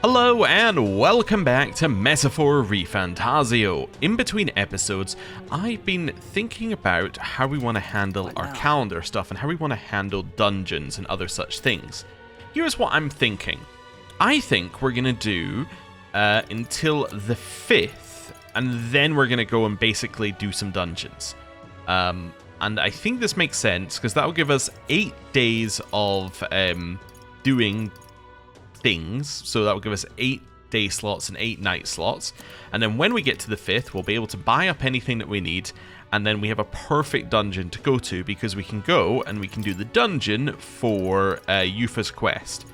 Hello and welcome back to Metaphor ReFantazio. In between episodes, I've been thinking about how we want to handle our calendar stuff and how we want to handle dungeons and other such things. Here's what I'm thinking. I think we're going to do until the 5th, and then we're going to go and basically do some dungeons. And I think this makes sense because that will give us 8 days of doing things, so that will give us 8 day slots and 8 night slots, and then when we get to the 5th we'll be able to buy up anything that we need, and then we have a perfect dungeon to go to because we can go and we can do the dungeon for Yufa's quest.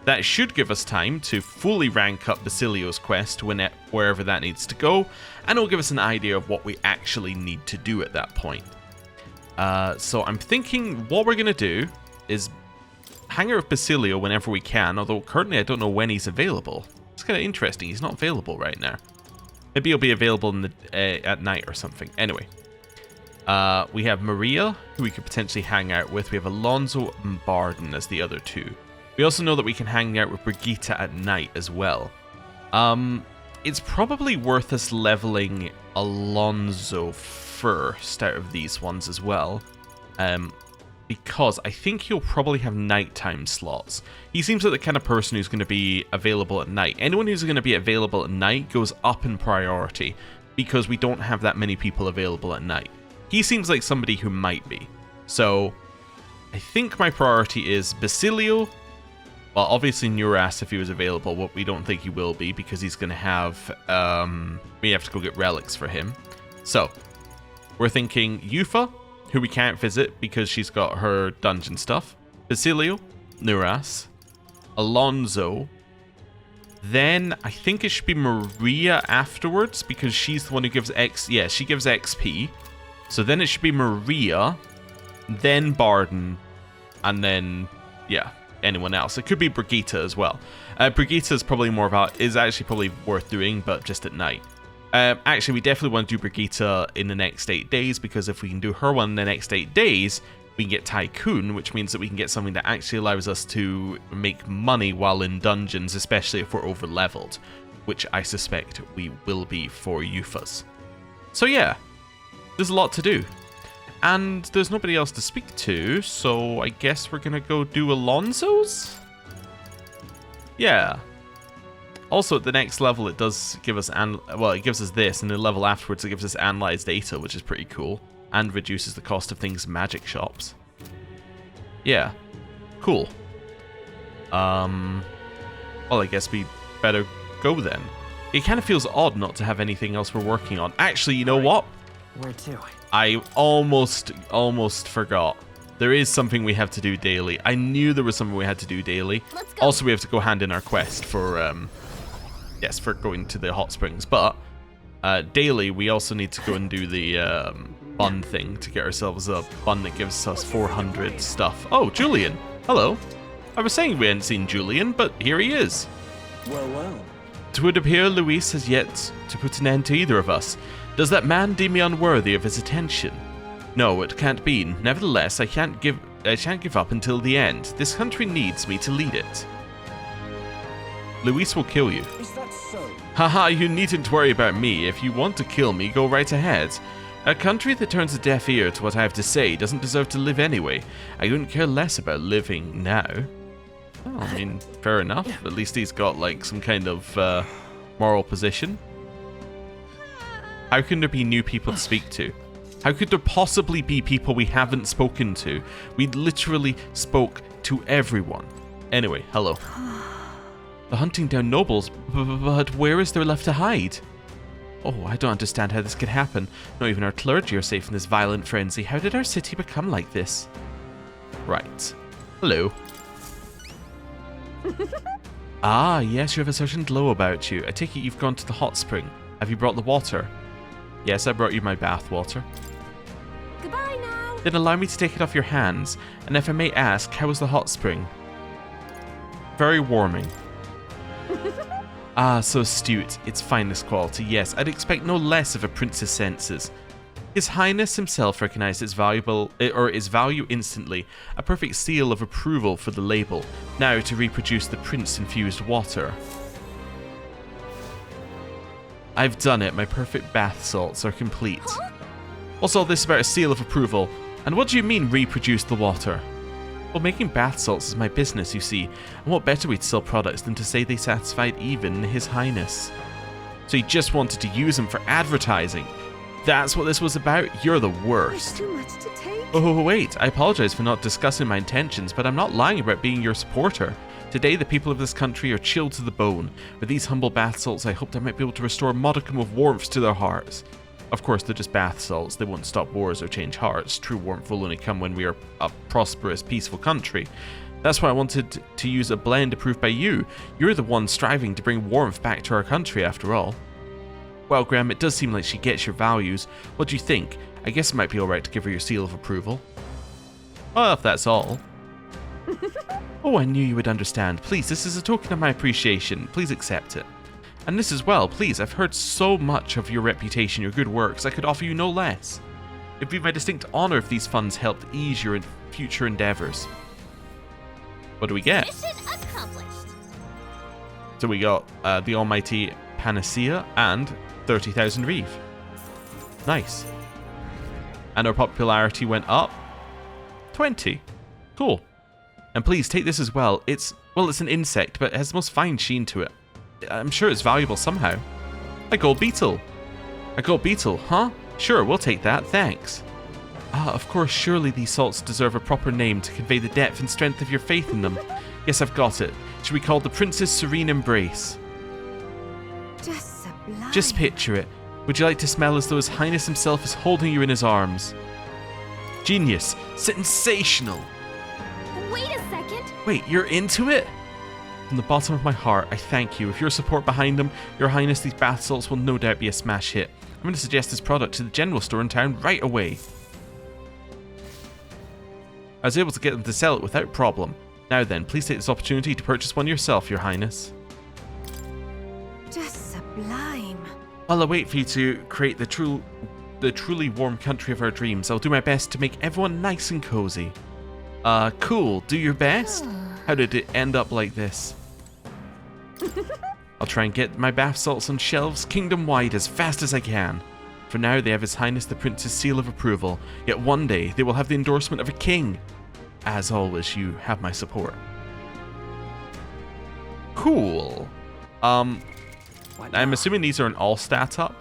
That should give us time to fully rank up Basilio's quest wherever that needs to go, and it'll give us an idea of what we actually need to do at that point. So I'm thinking what we're going to do is hang out with Basilio whenever we can, although currently I don't know when he's available. It's kind of interesting, he's not available right now. Maybe he'll be available in the, at night or something. Anyway, we have Maria, who we could potentially hang out with. We have Alonso and Barden as the other two. We also know that we can hang out with Brigitte at night as well. It's probably worth us leveling Alonso first out of these ones as well. Because I think he'll probably have nighttime slots. He seems like the kind of person who's going to be available at night. Anyone who's going to be available at night goes up in priority because we don't have that many people available at night. He seems like somebody who might be. So I think my priority is Basilio. Well, obviously Nuras if he was available, but we don't think he will be because he's going to have... we have to go get relics for him. So we're thinking Yufa, who we can't visit because she's got her dungeon stuff. Basilio, Nuras, Alonso. Then I think it should be Maria afterwards because she's the one who gives X. Yeah, she gives XP. So then it should be Maria, then Barden, and then, yeah, anyone else. It could be Brigitte as well. Brigitte is probably more about, is actually probably worth doing, but just at night. Actually, we definitely want to do Brigitte in the next 8 days, because if we can do her one in the next 8 days, we can get Tycoon, which means that we can get something that actually allows us to make money while in dungeons, especially if we're over-leveled, which I suspect we will be for Yufa's. So yeah, there's a lot to do. And there's nobody else to speak to, so I guess we're going to go do Alonso's? Yeah. Also, at the next level, it does give us, it gives us this, and the level afterwards, it gives us analyzed data, which is pretty cool, and reduces the cost of things in magic shops. Yeah, cool. Well, I guess we better go then. It kind of feels odd not to have anything else we're working on. Actually, you know what? Where to? I almost forgot. There is something we have to do daily. I knew there was something we had to do daily. Let's go. Also, we have to go hand in our quest for, yes, for going to the hot springs, but daily we also need to go and do the bun thing to get ourselves a bun that gives us 400 stuff. Oh, Julian. Hello. I was saying we hadn't seen Julian, but here he is. Well, well. It would appear Luis has yet to put an end to either of us. Does that man deem me unworthy of his attention? No, it can't be. Nevertheless, I shan't give up until the end. This country needs me to lead it. Luis will kill you. Is that so? Haha, you needn't worry about me. If you want to kill me, go right ahead. A country that turns a deaf ear to what I have to say doesn't deserve to live anyway. I couldn't care less about living now. Well, I mean, fair enough. At least he's got, like, some kind of moral position. How can there be new people to speak to? How could there possibly be people we haven't spoken to? We literally spoke to everyone. Anyway, hello. The hunting down nobles, but where is there left to hide? Oh, I don't understand how this could happen. Not even our clergy are safe in this violent frenzy. How did our city become like this? Right. Hello. Ah, yes, you have a certain glow about you. I take it you've gone to the hot spring. Have you brought the water? Yes, I brought you my bath water. Goodbye now. Then allow me to take it off your hands. And if I may ask, how was the hot spring? Very warming. Ah, so astute. Its finest quality. Yes, I'd expect no less of a prince's senses. His Highness himself recognized its value instantly, a perfect seal of approval for the label. Now to reproduce the prince-infused water. I've done it. My perfect bath salts are complete. What's all this about a seal of approval? And what do you mean reproduce the water? Well, making bath salts is my business, you see. And what better way to sell products than to say they satisfied even His Highness? So you just wanted to use them for advertising. That's what this was about? You're the worst. There's too much to take. Oh, wait. I apologize for not discussing my intentions, but I'm not lying about being your supporter. Today, the people of this country are chilled to the bone. With these humble bath salts, I hoped I might be able to restore a modicum of warmth to their hearts. Of course, they're just bath salts. They won't stop wars or change hearts. True warmth will only come when we are a prosperous, peaceful country. That's why I wanted to use a blend approved by you. You're the one striving to bring warmth back to our country, after all. Well, Graham, it does seem like she gets your values. What do you think? I guess it might be alright to give her your seal of approval. Well, if that's all. Oh, I knew you would understand. Please, this is a token of my appreciation. Please accept it. And this as well, please. I've heard so much of your reputation, your good works. I could offer you no less. It'd be my distinct honor if these funds helped ease your future endeavors. What do we get? Mission accomplished. So we got the almighty Panacea and 30,000 Reef. Nice. And our popularity went up 20. Cool. And please take this as well. It's an insect, but it has the most fine sheen to it. I'm sure it's valuable somehow. A gold beetle. A gold beetle, huh? Sure, we'll take that, thanks. Ah, of course, surely these salts deserve a proper name to convey the depth and strength of your faith in them. Yes, I've got it. Should we call the Princess Serene Embrace? Just sublime. Just picture it. Would you like to smell as though His Highness himself is holding you in his arms? Genius. Sensational. Wait a second. Wait, you're into it? From the bottom of my heart, I thank you. With your support behind them, Your Highness, these bath salts will no doubt be a smash hit. I'm going to suggest this product to the general store in town right away. I was able to get them to sell it without problem. Now then, please take this opportunity to purchase one yourself, Your Highness. Just sublime. While I wait for you to create the truly warm country of our dreams, I'll do my best to make everyone nice and cozy. Cool. Do your best? How did it end up like this? I'll try and get my bath salts on shelves kingdom-wide as fast as I can. For now, they have His Highness the Prince's seal of approval, yet one day they will have the endorsement of a king. As always, you have my support. Cool. I'm assuming these are an all stat up.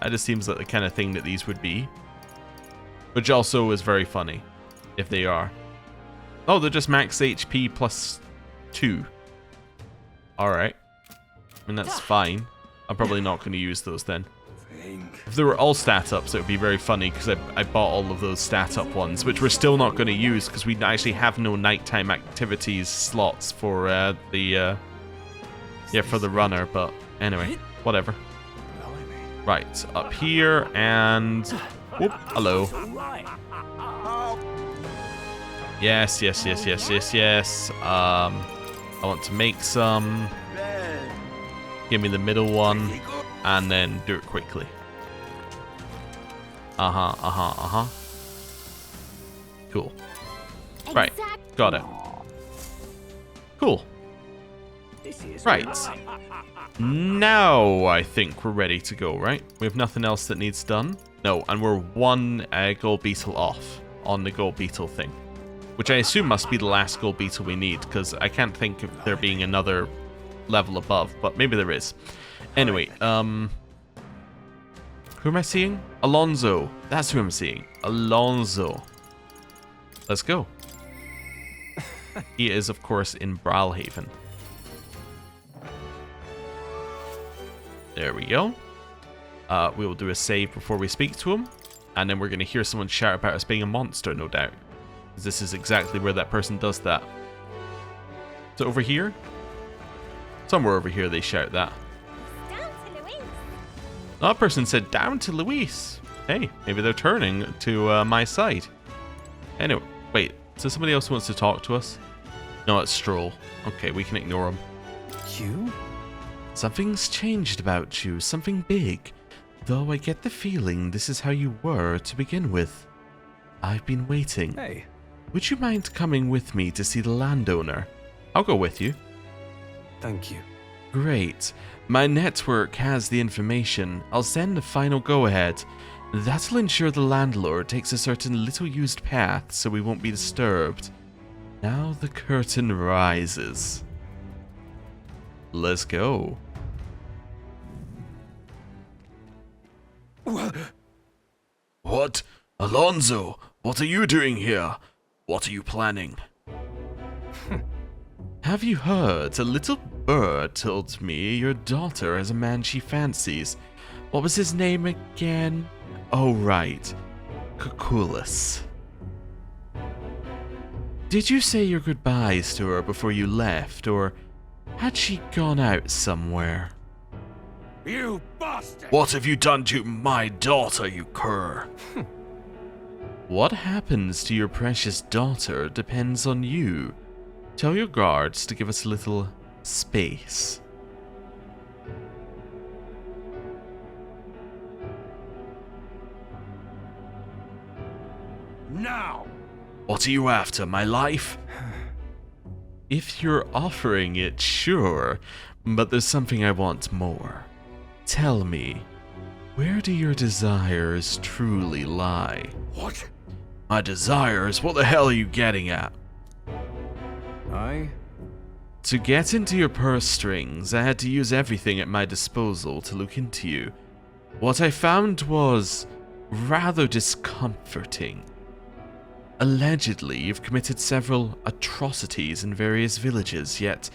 That just seems like the kind of thing that these would be. Which also is very funny, if they are. Oh, they're just max HP plus 2. Alright. I mean, that's fine. I'm probably not going to use those then. If they were all stat ups, it would be very funny because I bought all of those stat up ones, which we're still not going to use because we actually have no nighttime activities slots for for the runner. But anyway, whatever. Right, up here and whoop, hello. Yes. I want to make some. Give me the middle one. And then do it quickly. Cool. Right, got it. Cool. Right. Now I think we're ready to go, right? We have nothing else that needs done. No, and we're one gold beetle off on the gold beetle thing. Which I assume must be the last gold beetle we need, because I can't think of there being another level above, but maybe there is. Anyway, who am I seeing? Alonso. That's who I'm seeing. Alonso. Let's go. He is, of course, in Brawlhaven. There we go. We will do a save before we speak to him. And then we're going to hear someone shout about us being a monster, no doubt. This is exactly where that person does that. So over here? Somewhere over here they shout that. That person said down to Luis. Hey, maybe they're turning to my side. Anyway, wait. So somebody else wants to talk to us? No, it's Stroll. Okay, we can ignore him. You? Something's changed about you. Something big. Though I get the feeling this is how you were to begin with. I've been waiting. Hey. Would you mind coming with me to see the landowner? I'll go with you. Thank you. Great. My network has the information. I'll send a final go-ahead. That'll ensure the landlord takes a certain little used path so we won't be disturbed. Now the curtain rises. Let's go. What? Alonso, what are you doing here? What are you planning? Have you heard? A little bird told me your daughter has a man she fancies. What was his name again? Oh, right. Cuculus. Did you say your goodbyes to her before you left, or had she gone out somewhere? You bastard! What have you done to my daughter, you cur? What happens to your precious daughter depends on you. Tell your guards to give us a little space. Now! What are you after, my life? If you're offering it, sure, but there's something I want more. Tell me, where do your desires truly lie? What? My desires? What the hell are you getting at? To get into your purse strings, I had to use everything at my disposal to look into you. What I found was rather discomforting. Allegedly, you've committed several atrocities in various villages, yet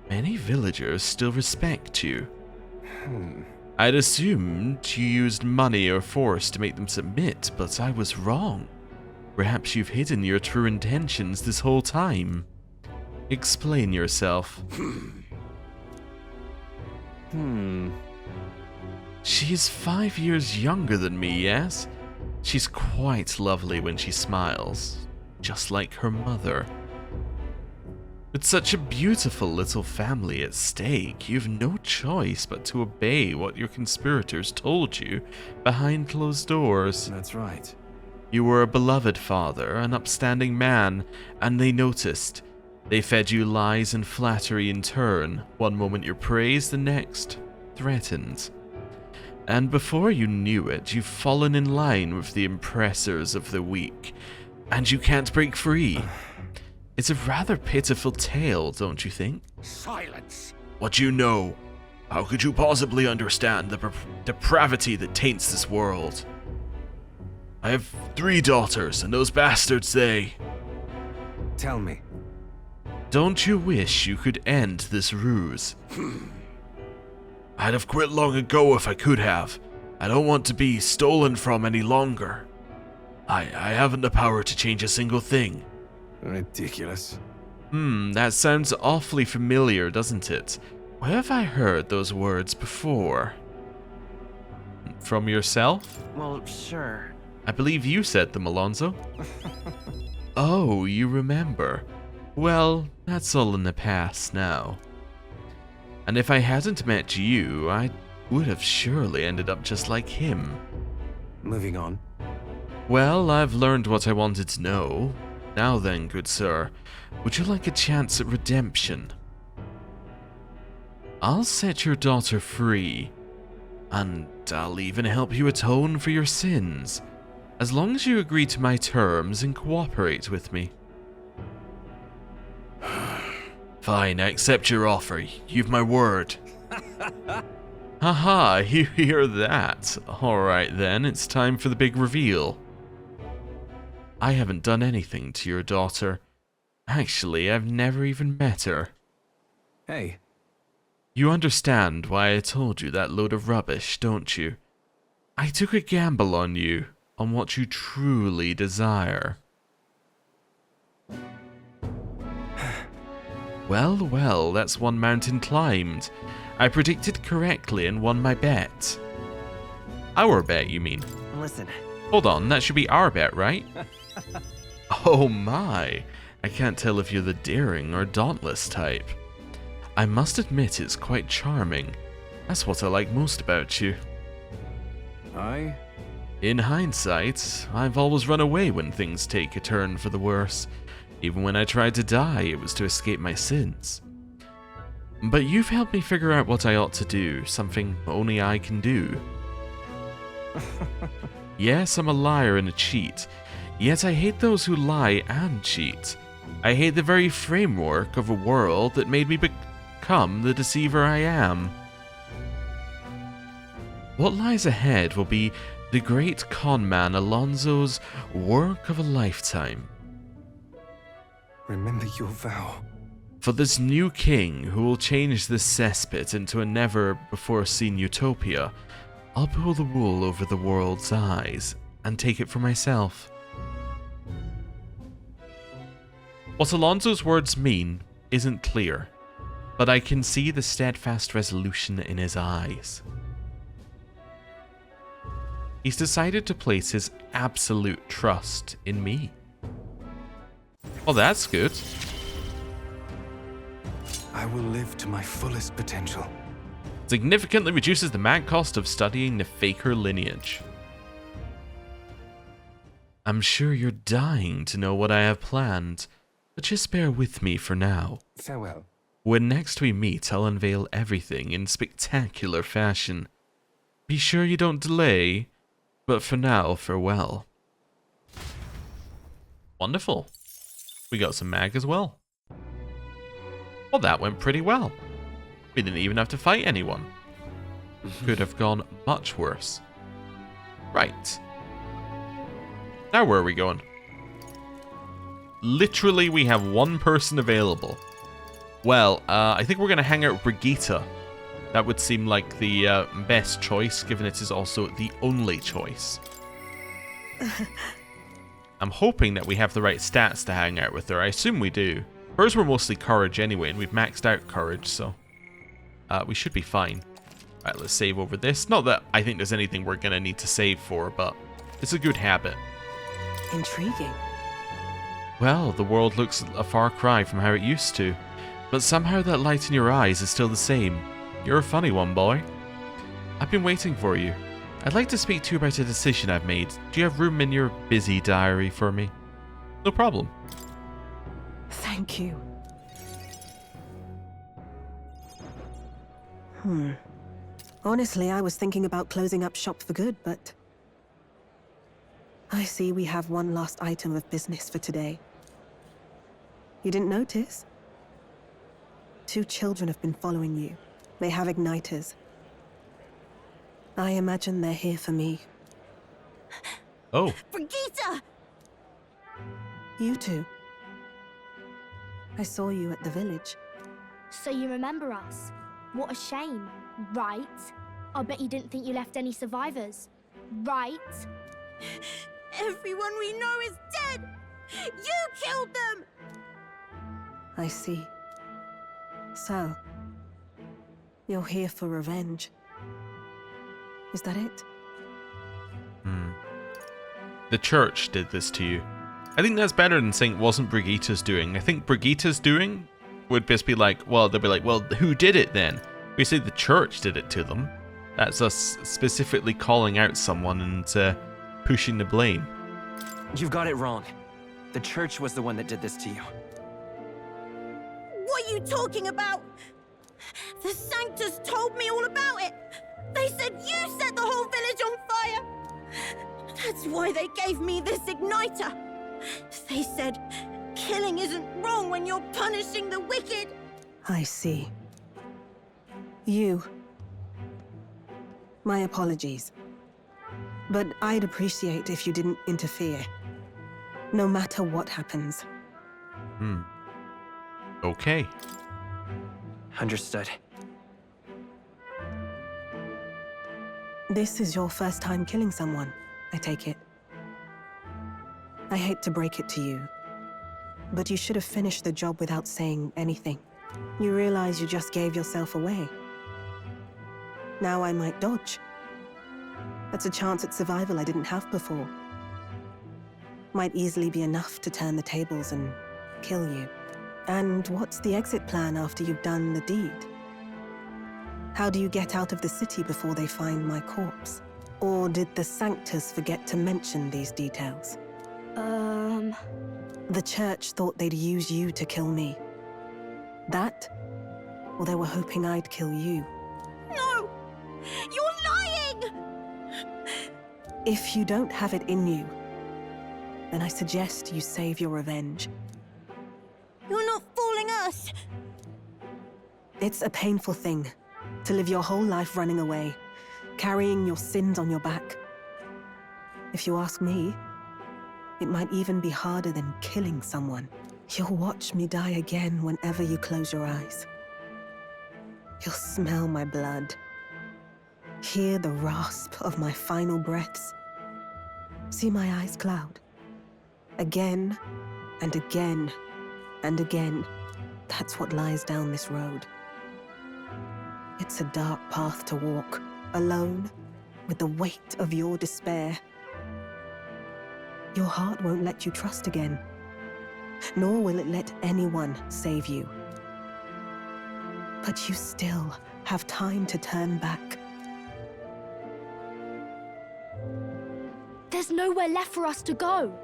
many villagers still respect you. I'd assumed you used money or force to make them submit, but I was wrong. Perhaps you've hidden your true intentions this whole time. Explain yourself. She's 5 years younger than me, yes? She's quite lovely when she smiles, just like her mother. With such a beautiful little family at stake, you've no choice but to obey what your conspirators told you behind closed doors. That's right. You were a beloved father, an upstanding man, and they noticed. They fed you lies and flattery in turn. One moment you're praised, the next threatened. And before you knew it, you've fallen in line with the impressors of the weak, and you can't break free. It's a rather pitiful tale, don't you think? Silence! What you know? How could you possibly understand the depravity that taints this world? I have 3 daughters, and those bastards, they... Tell me. Don't you wish you could end this ruse? I'd have quit long ago if I could have. I don't want to be stolen from any longer. I haven't the power to change a single thing. Ridiculous. That sounds awfully familiar, doesn't it? Where have I heard those words before? From yourself? Well, sure. I believe you said them, Alonso. Oh, you remember. Well, that's all in the past now. And if I hadn't met you, I would have surely ended up just like him. Moving on. Well, I've learned what I wanted to know. Now then, good sir, would you like a chance at redemption? I'll set your daughter free, and I'll even help you atone for your sins, as long as you agree to my terms and cooperate with me. Fine, I accept your offer. You've my word. Haha, you hear that? Alright then, it's time for the big reveal. I haven't done anything to your daughter. Actually, I've never even met her. Hey. You understand why I told you that load of rubbish, don't you? I took a gamble on you, on what you truly desire. Well, well, that's one mountain climbed. I predicted correctly and won my bet. Our bet, you mean? Listen. Hold on, that should be our bet, right? Oh my, I can't tell if you're the daring or dauntless type. I must admit it's quite charming. That's what I like most about you. In hindsight, I've always run away when things take a turn for the worse. Even when I tried to die, it was to escape my sins. But you've helped me figure out what I ought to do, something only I can do. Yes, I'm a liar and a cheat, yet I hate those who lie and cheat. I hate the very framework of a world that made me become the deceiver I am. What lies ahead will be the great conman Alonso's work of a lifetime. Remember your vow. For this new king who will change this cesspit into a never-before-seen utopia, I'll pull the wool over the world's eyes and take it for myself. What Alonso's words mean isn't clear, but I can see the steadfast resolution in his eyes. He's decided to place his absolute trust in me. Well, that's good. I will live to my fullest potential. Significantly reduces the mad cost of studying the Faker lineage. I'm sure you're dying to know what I have planned, but just bear with me for now. Farewell. When next we meet, I'll unveil everything in spectacular fashion. Be sure you don't delay, but for now, farewell. Wonderful. We got some mag as well. Well, that went pretty well. We didn't even have to fight anyone. Could have gone much worse. Right. Now where are we going? Literally, we have one person available. Well, I think we're going to hang out with Brigitte. That would seem like the best choice, given it is also the only choice. I'm hoping that we have the right stats to hang out with her. I assume we do. Hers were mostly courage anyway, and we've maxed out courage, so we should be fine. Right, let's save over this. Not that I think there's anything we're going to need to save for, but it's a good habit. Intriguing. Well, the world looks a far cry from how it used to, but somehow that light in your eyes is still the same. You're a funny one, boy. I've been waiting for you. I'd like to speak to you about a decision I've made. Do you have room in your busy diary for me? No problem. Thank you. Honestly, I was thinking about closing up shop for good, but I see we have one last item of business for today. You didn't notice? 2 children have been following you. They have igniters. I imagine they're here for me. Oh. Brigitte! You two. I saw you at the village. So you remember us? What a shame, right? I bet you didn't think you left any survivors, right? Everyone we know is dead! You killed them! I see. So, you're here for revenge. Is that it? The church did this to you. I think that's better than saying it wasn't Brigitte's doing. I think Brigitte's doing would just be like, well, they'll be like, well, who did it then? We say the church did it to them. That's us specifically calling out someone and pushing the blame. You've got it wrong. The church was the one that did this to you. What are you talking about? The Sanctus told me all about it. They said you set the whole village on fire. That's why they gave me this igniter. They said killing isn't wrong when you're punishing the wicked. I see. You. My apologies. But I'd appreciate if you didn't interfere. No matter what happens. Okay. Understood. This is your first time killing someone, I take it. I hate to break it to you, but you should have finished the job without saying anything. You realize you just gave yourself away. Now I might dodge. That's a chance at survival I didn't have before. Might easily be enough to turn the tables and kill you. And what's the exit plan after you've done the deed? How do you get out of the city before they find my corpse? Or did the Sanctus forget to mention these details? The church thought they'd use you to kill me. That Or they were hoping I'd kill you. No! You're lying! If you don't have it in you, then I suggest you save your revenge. You're not fooling us! It's a painful thing to live your whole life running away, carrying your sins on your back. If you ask me, it might even be harder than killing someone. You'll watch me die again whenever you close your eyes. You'll smell my blood, hear the rasp of my final breaths, see my eyes cloud. Again and again and again. That's what lies down this road. It's a dark path to walk, alone, with the weight of your despair. Your heart won't let you trust again, nor will it let anyone save you. But you still have time to turn back. There's nowhere left for us to go.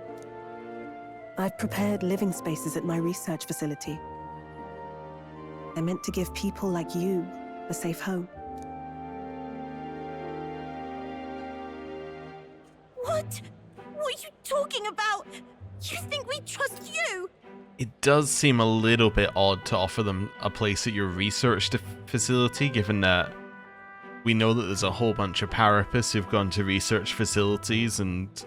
I've prepared living spaces at my research facility. They're meant to give people like you a safe home. What? What are you talking about? You think we trust you? It does seem a little bit odd to offer them a place at your research facility, given that we know that there's a whole bunch of Parapists who've gone to research facilities and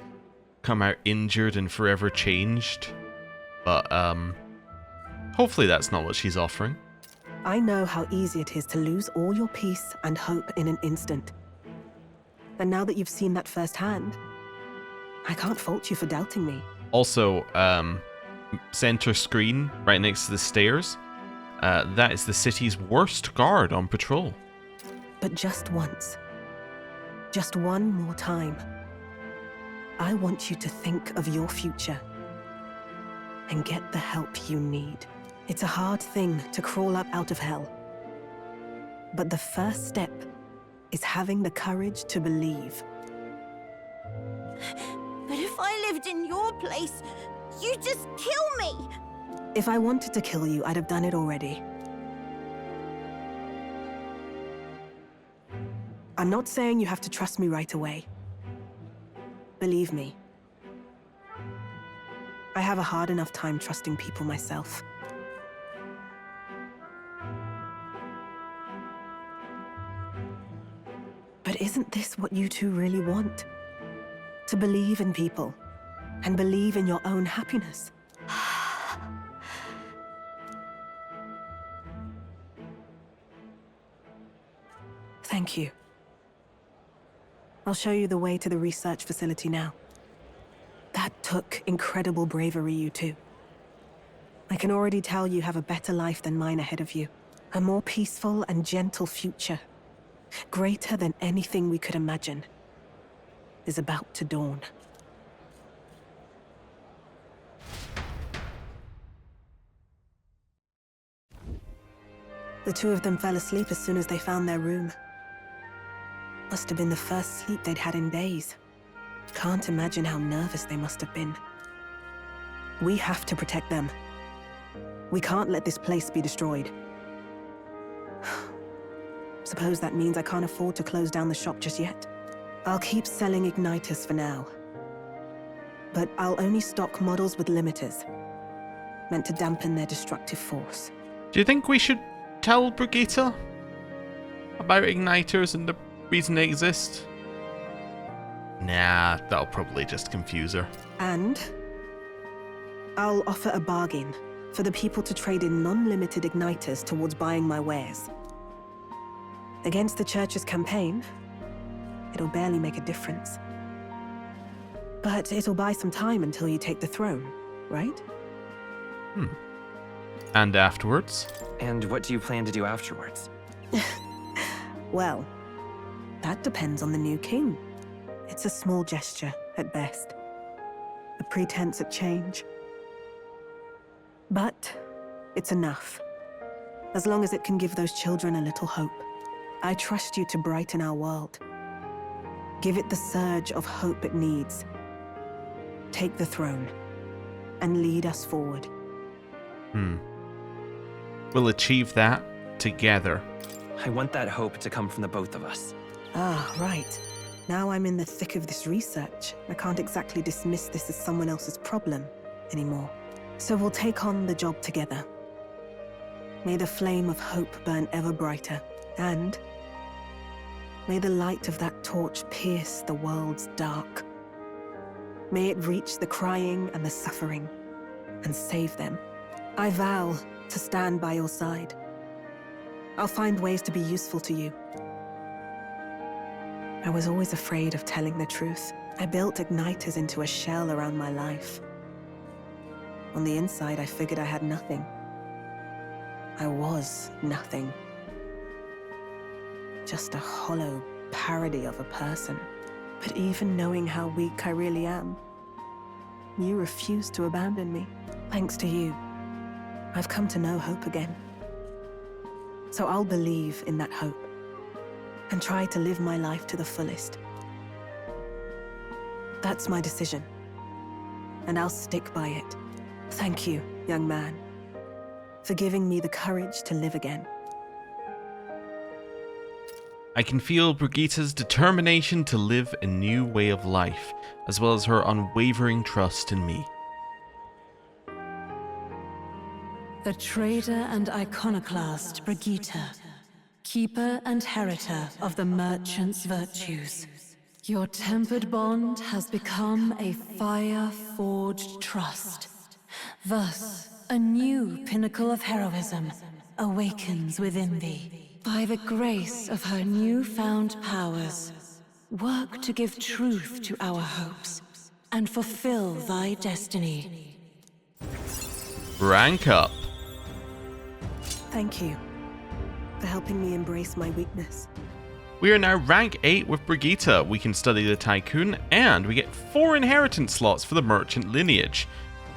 come out injured and forever changed. But, hopefully that's not what she's offering. I know how easy it is to lose all your peace and hope in an instant. And now that you've seen that firsthand, I can't fault you for doubting me. Also, center screen right next to the stairs, that is the city's worst guard on patrol. But just once. Just one more time. I want you to think of your future and get the help you need. It's a hard thing to crawl up out of hell. But the first step is having the courage to believe. But if I lived in your place, you'd just kill me! If I wanted to kill you, I'd have done it already. I'm not saying you have to trust me right away. Believe me. I have a hard enough time trusting people myself. But isn't this what you two really want? To believe in people, and believe in your own happiness. Thank you. I'll show you the way to the research facility now. That took incredible bravery, you two. I can already tell you have a better life than mine ahead of you. A more peaceful and gentle future, greater than anything we could imagine, is about to dawn. The two of them fell asleep as soon as they found their room. Must have been the first sleep they'd had in days. Can't imagine how nervous they must have been. We have to protect them. We can't let this place be destroyed. Suppose that means I can't afford to close down the shop just yet. I'll keep selling igniters for now. But I'll only stock models with limiters, meant to dampen their destructive force. Do you think we should tell Brigitte about igniters and the reason they exist? Nah, that'll probably just confuse her. And I'll offer a bargain for the people to trade in non-limited igniters towards buying my wares. Against the church's campaign, it'll barely make a difference. But it'll buy some time until you take the throne, right? And afterwards? And what do you plan to do afterwards? Well, that depends on the new king. It's a small gesture, at best. A pretense at change. But it's enough. As long as it can give those children a little hope. I trust you to brighten our world. Give it the surge of hope it needs. Take the throne, and lead us forward. We'll achieve that together. I want that hope to come from the both of us. Ah, right. Now I'm in the thick of this research. I can't exactly dismiss this as someone else's problem anymore. So we'll take on the job together. May the flame of hope burn ever brighter, and may the light of that torch pierce the world's dark. May it reach the crying and the suffering, and save them. I vow to stand by your side. I'll find ways to be useful to you. I was always afraid of telling the truth. I built igniters into a shell around my life. On the inside, I figured I had nothing. I was nothing. Just a hollow parody of a person. But even knowing how weak I really am, you refused to abandon me. Thanks to you, I've come to know hope again. So I'll believe in that hope and try to live my life to the fullest. That's my decision, and I'll stick by it. Thank you, young man, for giving me the courage to live again. I can feel Brigitta's determination to live a new way of life, as well as her unwavering trust in me. The traitor and iconoclast Brigitta, keeper and heritor of the merchant's virtues. Your tempered bond has become a fire-forged trust. Thus, a new pinnacle of heroism awakens within thee. By the grace of her newfound powers, work to give truth to our hopes and fulfill thy destiny. Rank up. Thank you for helping me embrace my weakness. We are now rank 8 with Brigitta. We can study the Tycoon, and we get 4 inheritance slots for the merchant lineage.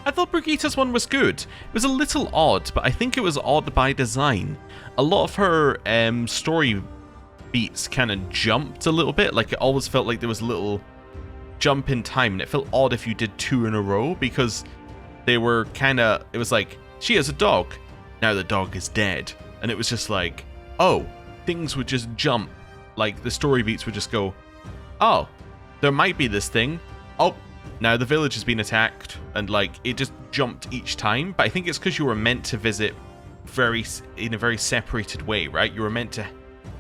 I thought Brigitta's one was good. It was a little odd, but I think it was odd by design. A lot of her story beats kind of jumped a little bit. Like, it always felt like there was a little jump in time, and it felt odd if you did 2 in a row, because they were kind of, it was like, she has a dog, now the dog is dead. And it was just like, oh, things would just jump. Like, the story beats would just go, oh, there might be this thing. Oh, now the village has been attacked. And, like, it just jumped each time. But I think it's because you were meant to visit in a very separated way, right? You were meant to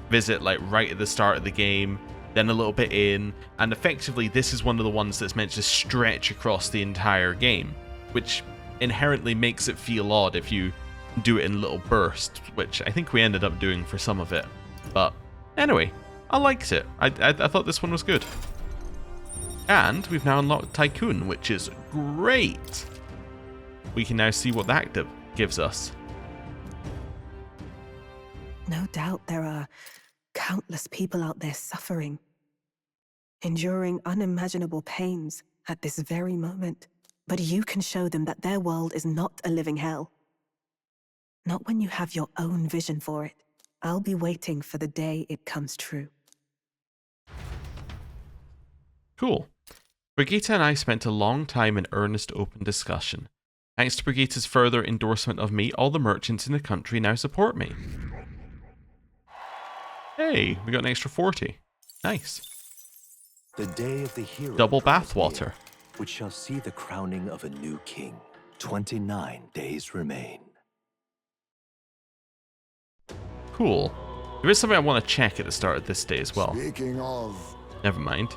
visit, like, right at the start of the game, then a little bit in. And effectively, this is one of the ones that's meant to stretch across the entire game, which inherently makes it feel odd if you do it in little bursts, which I think we ended up doing for some of it. But anyway, I liked it. I thought this one was good. And we've now unlocked Tycoon, which is great. We can now see what that gives us. No doubt there are countless people out there suffering, enduring unimaginable pains at this very moment. But you can show them that their world is not a living hell. Not when you have your own vision for it. I'll be waiting for the day it comes true. Cool. Brigitta and I spent a long time in earnest open discussion. Thanks to Brigitta's further endorsement of me, all the merchants in the country now support me. Hey, we got an extra 40. Nice. The day of the hero Double bathwater. which shall see the crowning of a new king. 29 days remain. Cool. There is something I want to check at the start of this day as well. Speaking of... Never mind.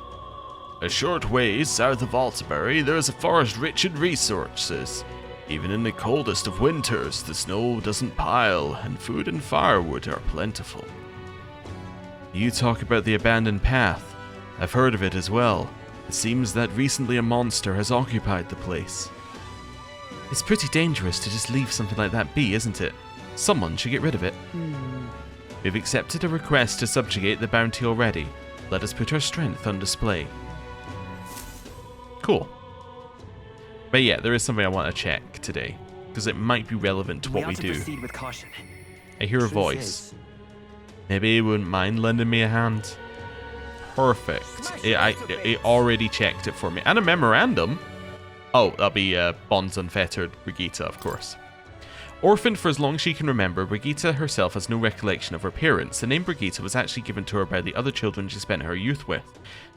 A short ways south of Altabury, there is a forest rich in resources. Even in the coldest of winters, the snow doesn't pile, and food and firewood are plentiful. You talk about the abandoned path. I've heard of it as well. It seems that recently a monster has occupied the place. It's pretty dangerous to just leave something like that be, isn't it? Someone should get rid of it. We've accepted a request to subjugate the bounty already. Let us put our strength on display. Cool. But yeah, there is something I want to check today, because it might be relevant to what we do. Proceed with caution. I hear a voice. Maybe you wouldn't mind lending me a hand? Perfect. It already checked it for me. And a memorandum. Oh, that'll be Bonds Unfettered Brigitta, of course. Orphaned for as long as she can remember, Brigitte herself has no recollection of her parents. The name Brigitte was actually given to her by the other children she spent her youth with.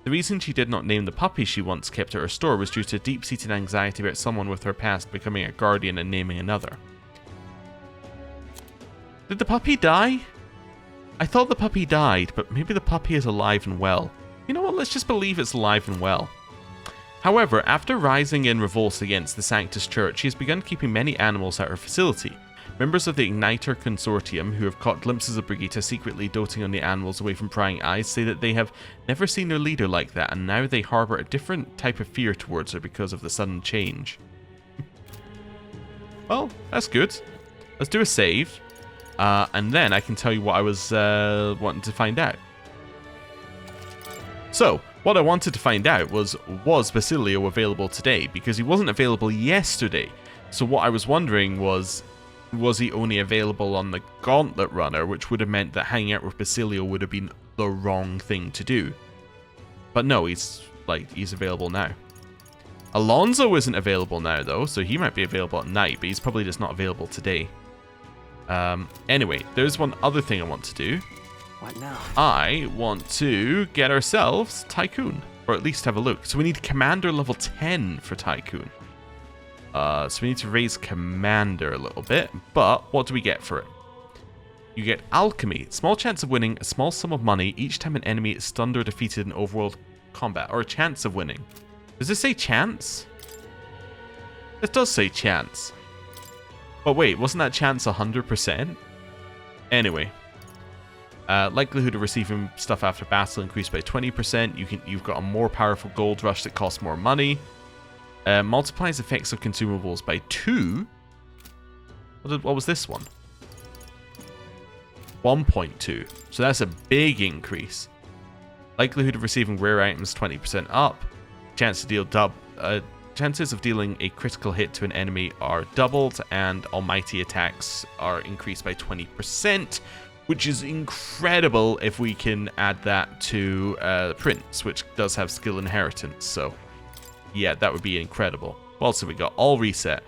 The reason she did not name the puppy she once kept at her store was due to deep-seated anxiety about someone with her past becoming a guardian and naming another. Did the puppy die? I thought the puppy died, but maybe the puppy is alive and well. You know what, let's just believe it's alive and well. However, after rising in revolt against the Sanctus Church, she has begun keeping many animals at her facility. Members of the Igniter Consortium, who have caught glimpses of Brigitte secretly doting on the animals away from prying eyes, say that they have never seen their leader like that, and now they harbour a different type of fear towards her because of the sudden change. Well, that's good. Let's do a save, and then I can tell you what I was wanting to find out. So, what I wanted to find out was Basilio available today? Because he wasn't available yesterday. So what I was wondering was he only available on the Gauntlet Runner, which would have meant that hanging out with Basilio would have been the wrong thing to do. But no, he's available now. Alonso isn't available now though, so he might be available at night, but he's probably just not available today. Anyway, there's one other thing I want to do. What now? I want to get ourselves Tycoon, or at least have a look. So we need Commander level 10 for Tycoon. So we need to raise Commander a little bit, but what do we get for it? You get Alchemy, small chance of winning a small sum of money each time an enemy is stunned or defeated in overworld combat, or a chance of winning. Does this say chance? It does say chance. But wait, wasn't that chance 100%? Anyway. Likelihood of receiving stuff after battle increased by 20%. You've got a more powerful gold rush that costs more money. Multiplies effects of consumables by 2. What was this one? 1.2. So that's a big increase. Likelihood of receiving rare items 20% up. Chances of dealing a critical hit to an enemy are doubled, and almighty attacks are increased by 20%. Which is incredible if we can add that to Prince, which does have skill inheritance. So, yeah, that would be incredible. What else have we got? All reset.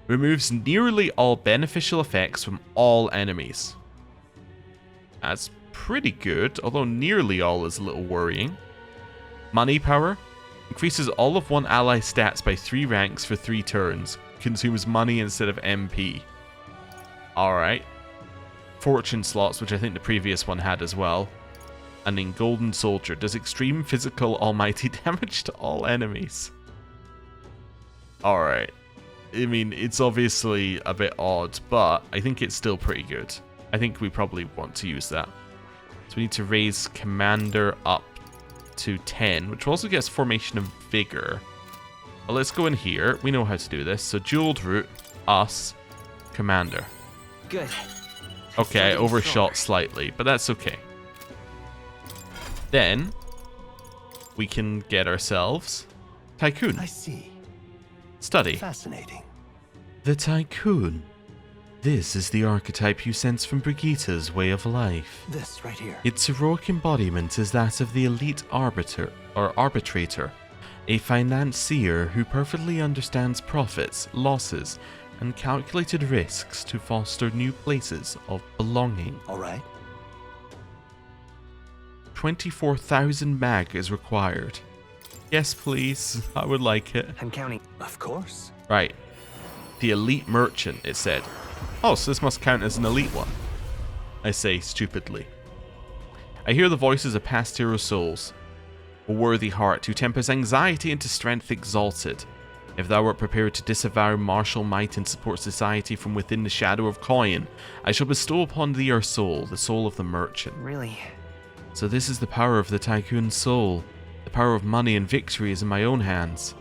Removes nearly all beneficial effects from all enemies. That's pretty good, although nearly all is a little worrying. Money power. Increases all of one ally stats by 3 ranks for 3 turns. Consumes money instead of MP. Alright. Fortune slots, which I think the previous one had as well. And then Golden Soldier does extreme physical almighty damage to all enemies. Alright. I mean, it's obviously a bit odd, but I think it's still pretty good. I think we probably want to use that. So we need to raise Commander up to 10, which also gets Formation of Vigor. Well, let's go in here. We know how to do this. So Jeweled Root, us, Commander. Good. Okay, I overshot slightly, but that's okay. Then, we can get ourselves Tycoon. I see. Study. Fascinating. The Tycoon. This is the archetype you sense from Brigitte's way of life. This right here. Its heroic embodiment is that of the elite arbitrator, a financier who perfectly understands profits, losses, and calculated risks to foster new places of belonging. All right. 24,000 mag is required. Yes, please. I would like it. I'm counting. Of course. Right. The elite merchant, it said. Oh, so this must count as an elite one. I say stupidly. I hear the voices of past hero souls. A worthy heart who tempers anxiety into strength exalted. If thou art prepared to disavow martial might and support society from within the shadow of coin, I shall bestow upon thee our soul, the soul of the merchant. Really? So this is the power of the Tycoon's soul. The power of money and victory is in my own hands.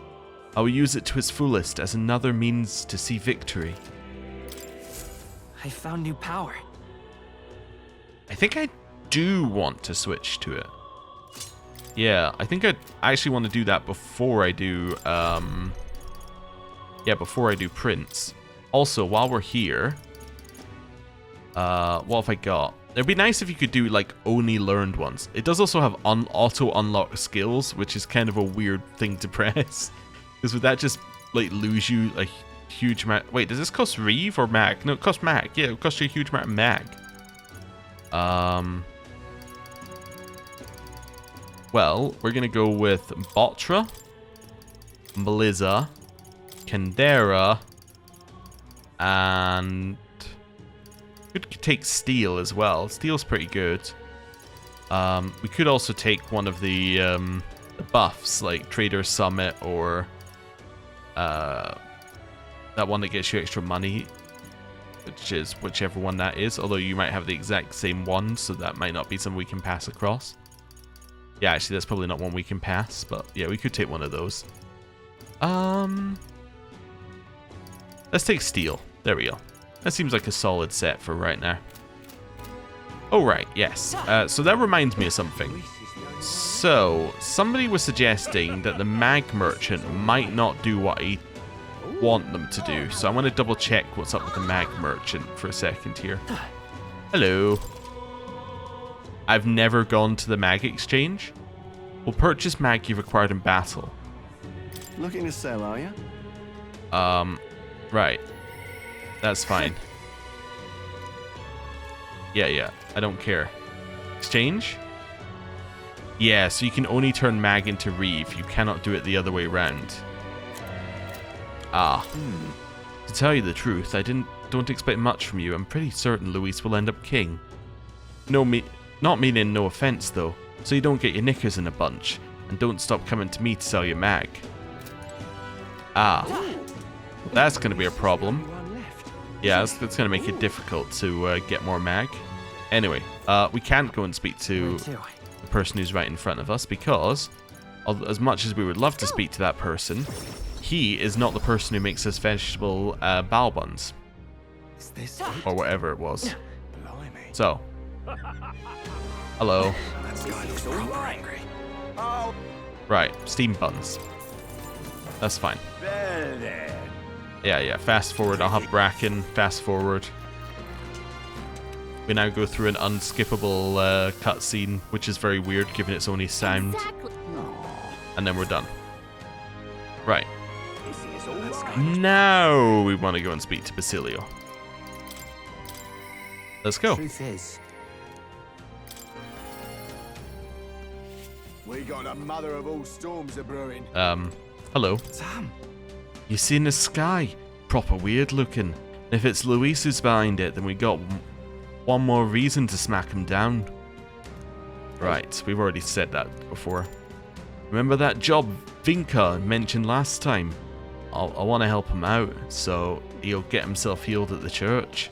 I will use it to its fullest as another means to see victory. I found new power. I think I do want to switch to it. Yeah, I think I actually want to do that before I do, before I do Prince. Also, while we're here, what have I got? It'd be nice if you could do, like, only learned ones. It does also have auto-unlock skills, which is kind of a weird thing to press. Because would that just, like, lose you a huge amount. Wait, does this cost Reeve or Mag? No, it costs Mag. Yeah, it costs you a huge amount of Mag. Well, we're gonna go with Botra, Blizza, Kendera, and could take Steel as well. Steel's pretty good. We could also take one of the buffs, like Trader Summit or that one that gets you extra money, which is whichever one that is. Although you might have the exact same one, so that might not be something we can pass across. Yeah, actually, that's probably not one we can pass, but yeah, we could take one of those. Let's take Steel. There we go. That seems like a solid set for right now. Oh, right, yes. So that reminds me of something. So, somebody was suggesting that the Mag Merchant might not do what I want them to do. So I want to double check what's up with the Mag Merchant for a second here. Hello. I've never gone to the Mag Exchange. Will purchase Mag you've acquired in battle. Looking to sell, are you? Right. That's fine. Yeah, I don't care. Exchange? Yeah, so you can only turn Mag into Reeve. You cannot do it the other way around. Ah. To tell you the truth, I don't expect much from you. I'm pretty certain Luis will end up king. Not meaning no offense though, so you don't get your knickers in a bunch, and don't stop coming to me to sell your Mag. Ah. That's going to be a problem. Yeah, that's going to make it difficult to get more Mag. Anyway, we can't go and speak to the person who's right in front of us because, as much as we would love to speak to that person, he is not the person who makes us vegetable bao buns. Or whatever it was. So. Hello. Right, steam buns. That's fine. Yeah, fast forward. I'll have Bracken, fast forward. We now go through an unskippable cutscene, which is very weird given its only sound. And then we're done. Right. Now we want to go and speak to Basilio. Let's go. Truth is, we got the mother of all storms a brewing. Hello. Sam. You see in the sky? Proper weird looking. If it's Luis who's behind it, then we got one more reason to smack him down. Right, we've already said that before. Remember that job Vinca mentioned last time? I want to help him out, so he'll get himself healed at the church.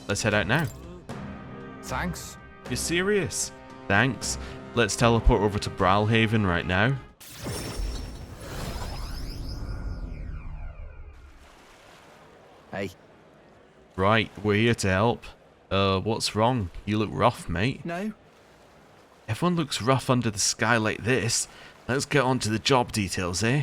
Let's head out now. Thanks. You serious? Thanks. Let's teleport over to Bralhaven right now. Hey. Right, we're here to help. What's wrong? You look rough, mate. No. Everyone looks rough under the sky like this. Let's get on to the job details, eh?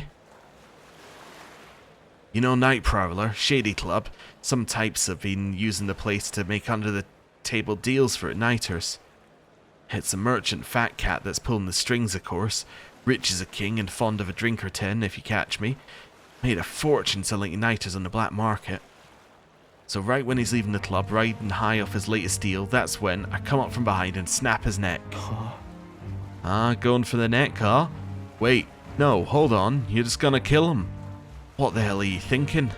You know Night Prowler, Shady Club. Some types have been using the place to make under-the-table deals for at-nighters. It's a merchant fat cat that's pulling the strings, of course. Rich as a king and fond of a drink or 10, if you catch me. Made a fortune selling at-nighters on the black market. So right when he's leaving the club, riding high off his latest deal, that's when I come up from behind and snap his neck. Going for the neck, huh? Wait, no, hold on, you're just gonna kill him. What the hell are you thinking?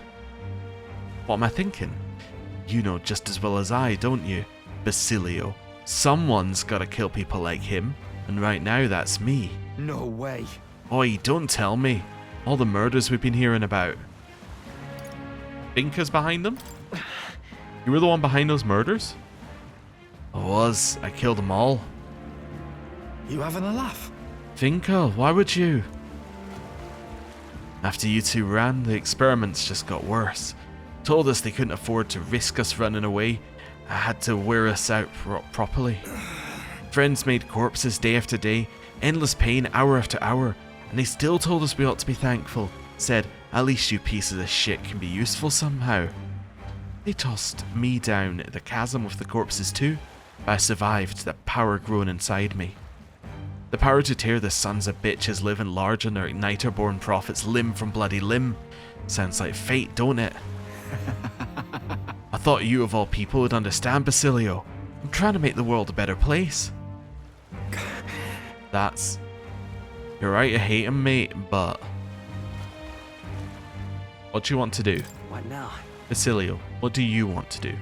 What am I thinking? You know just as well as I, don't you? Basilio. Someone's gotta kill people like him, and right now that's me. No way. Oi, don't tell me. All the murders we've been hearing about. Vinca's behind them? You were the one behind those murders? I was. I killed them all. You having a laugh? Vinca, why would you? After you two ran, the experiments just got worse. Told us they couldn't afford to risk us running away. I had to wear us out properly. Friends made corpses day after day, endless pain hour after hour, and they still told us we ought to be thankful. Said, at least you pieces of shit can be useful somehow. They tossed me down the chasm with the corpses too, but I survived, that power grown inside me. The power to tear the sons of bitches living large on their igniter-born prophets limb from bloody limb. Sounds like fate, don't it? I thought you of all people would understand, Basilio. I'm trying to make the world a better place. That's... You're right to hate him, mate, but... What do you want to do? What now? Basilio, what do you want to do?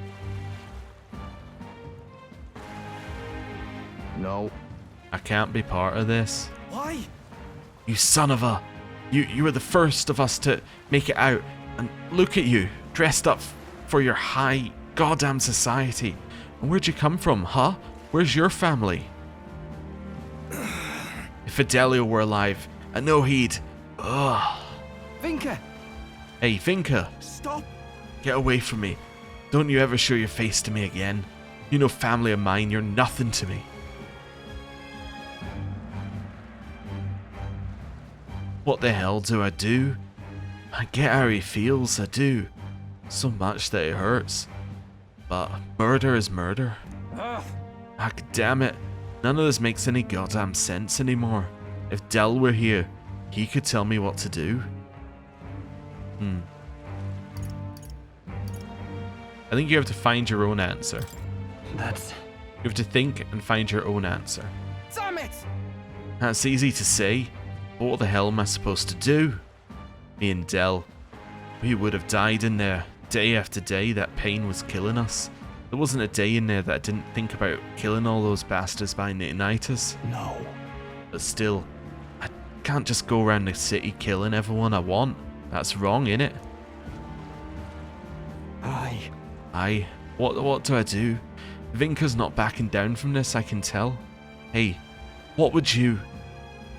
No. I can't be part of this. Why? You son of a... You were the first of us to make it out. And look at you, dressed up for your high goddamn society. And where'd you come from, huh? Where's your family? If Fidelio were alive, I know he'd... Ugh. Vinka! Hey, Vinka. Stop! Get away from me. Don't you ever show your face to me again. You know family of mine, you're nothing to me. What the hell do? I get how he feels, I do. So much that it hurts. But murder is murder. Ah, damn it. None of this makes any goddamn sense anymore. If Del were here, he could tell me what to do. I think you have to find your own answer. That's... You have to think and find your own answer. Damn it! That's easy to say. But what the hell am I supposed to do? Me and Del, we would have died in there. Day after day, that pain was killing us. There wasn't a day in there that I didn't think about killing all those bastards by Nitinitis. No. But still, I can't just go around the city killing everyone I want. That's wrong, innit? Aye. What do I do? Vinka's not backing down from this, I can tell. Hey, what would you...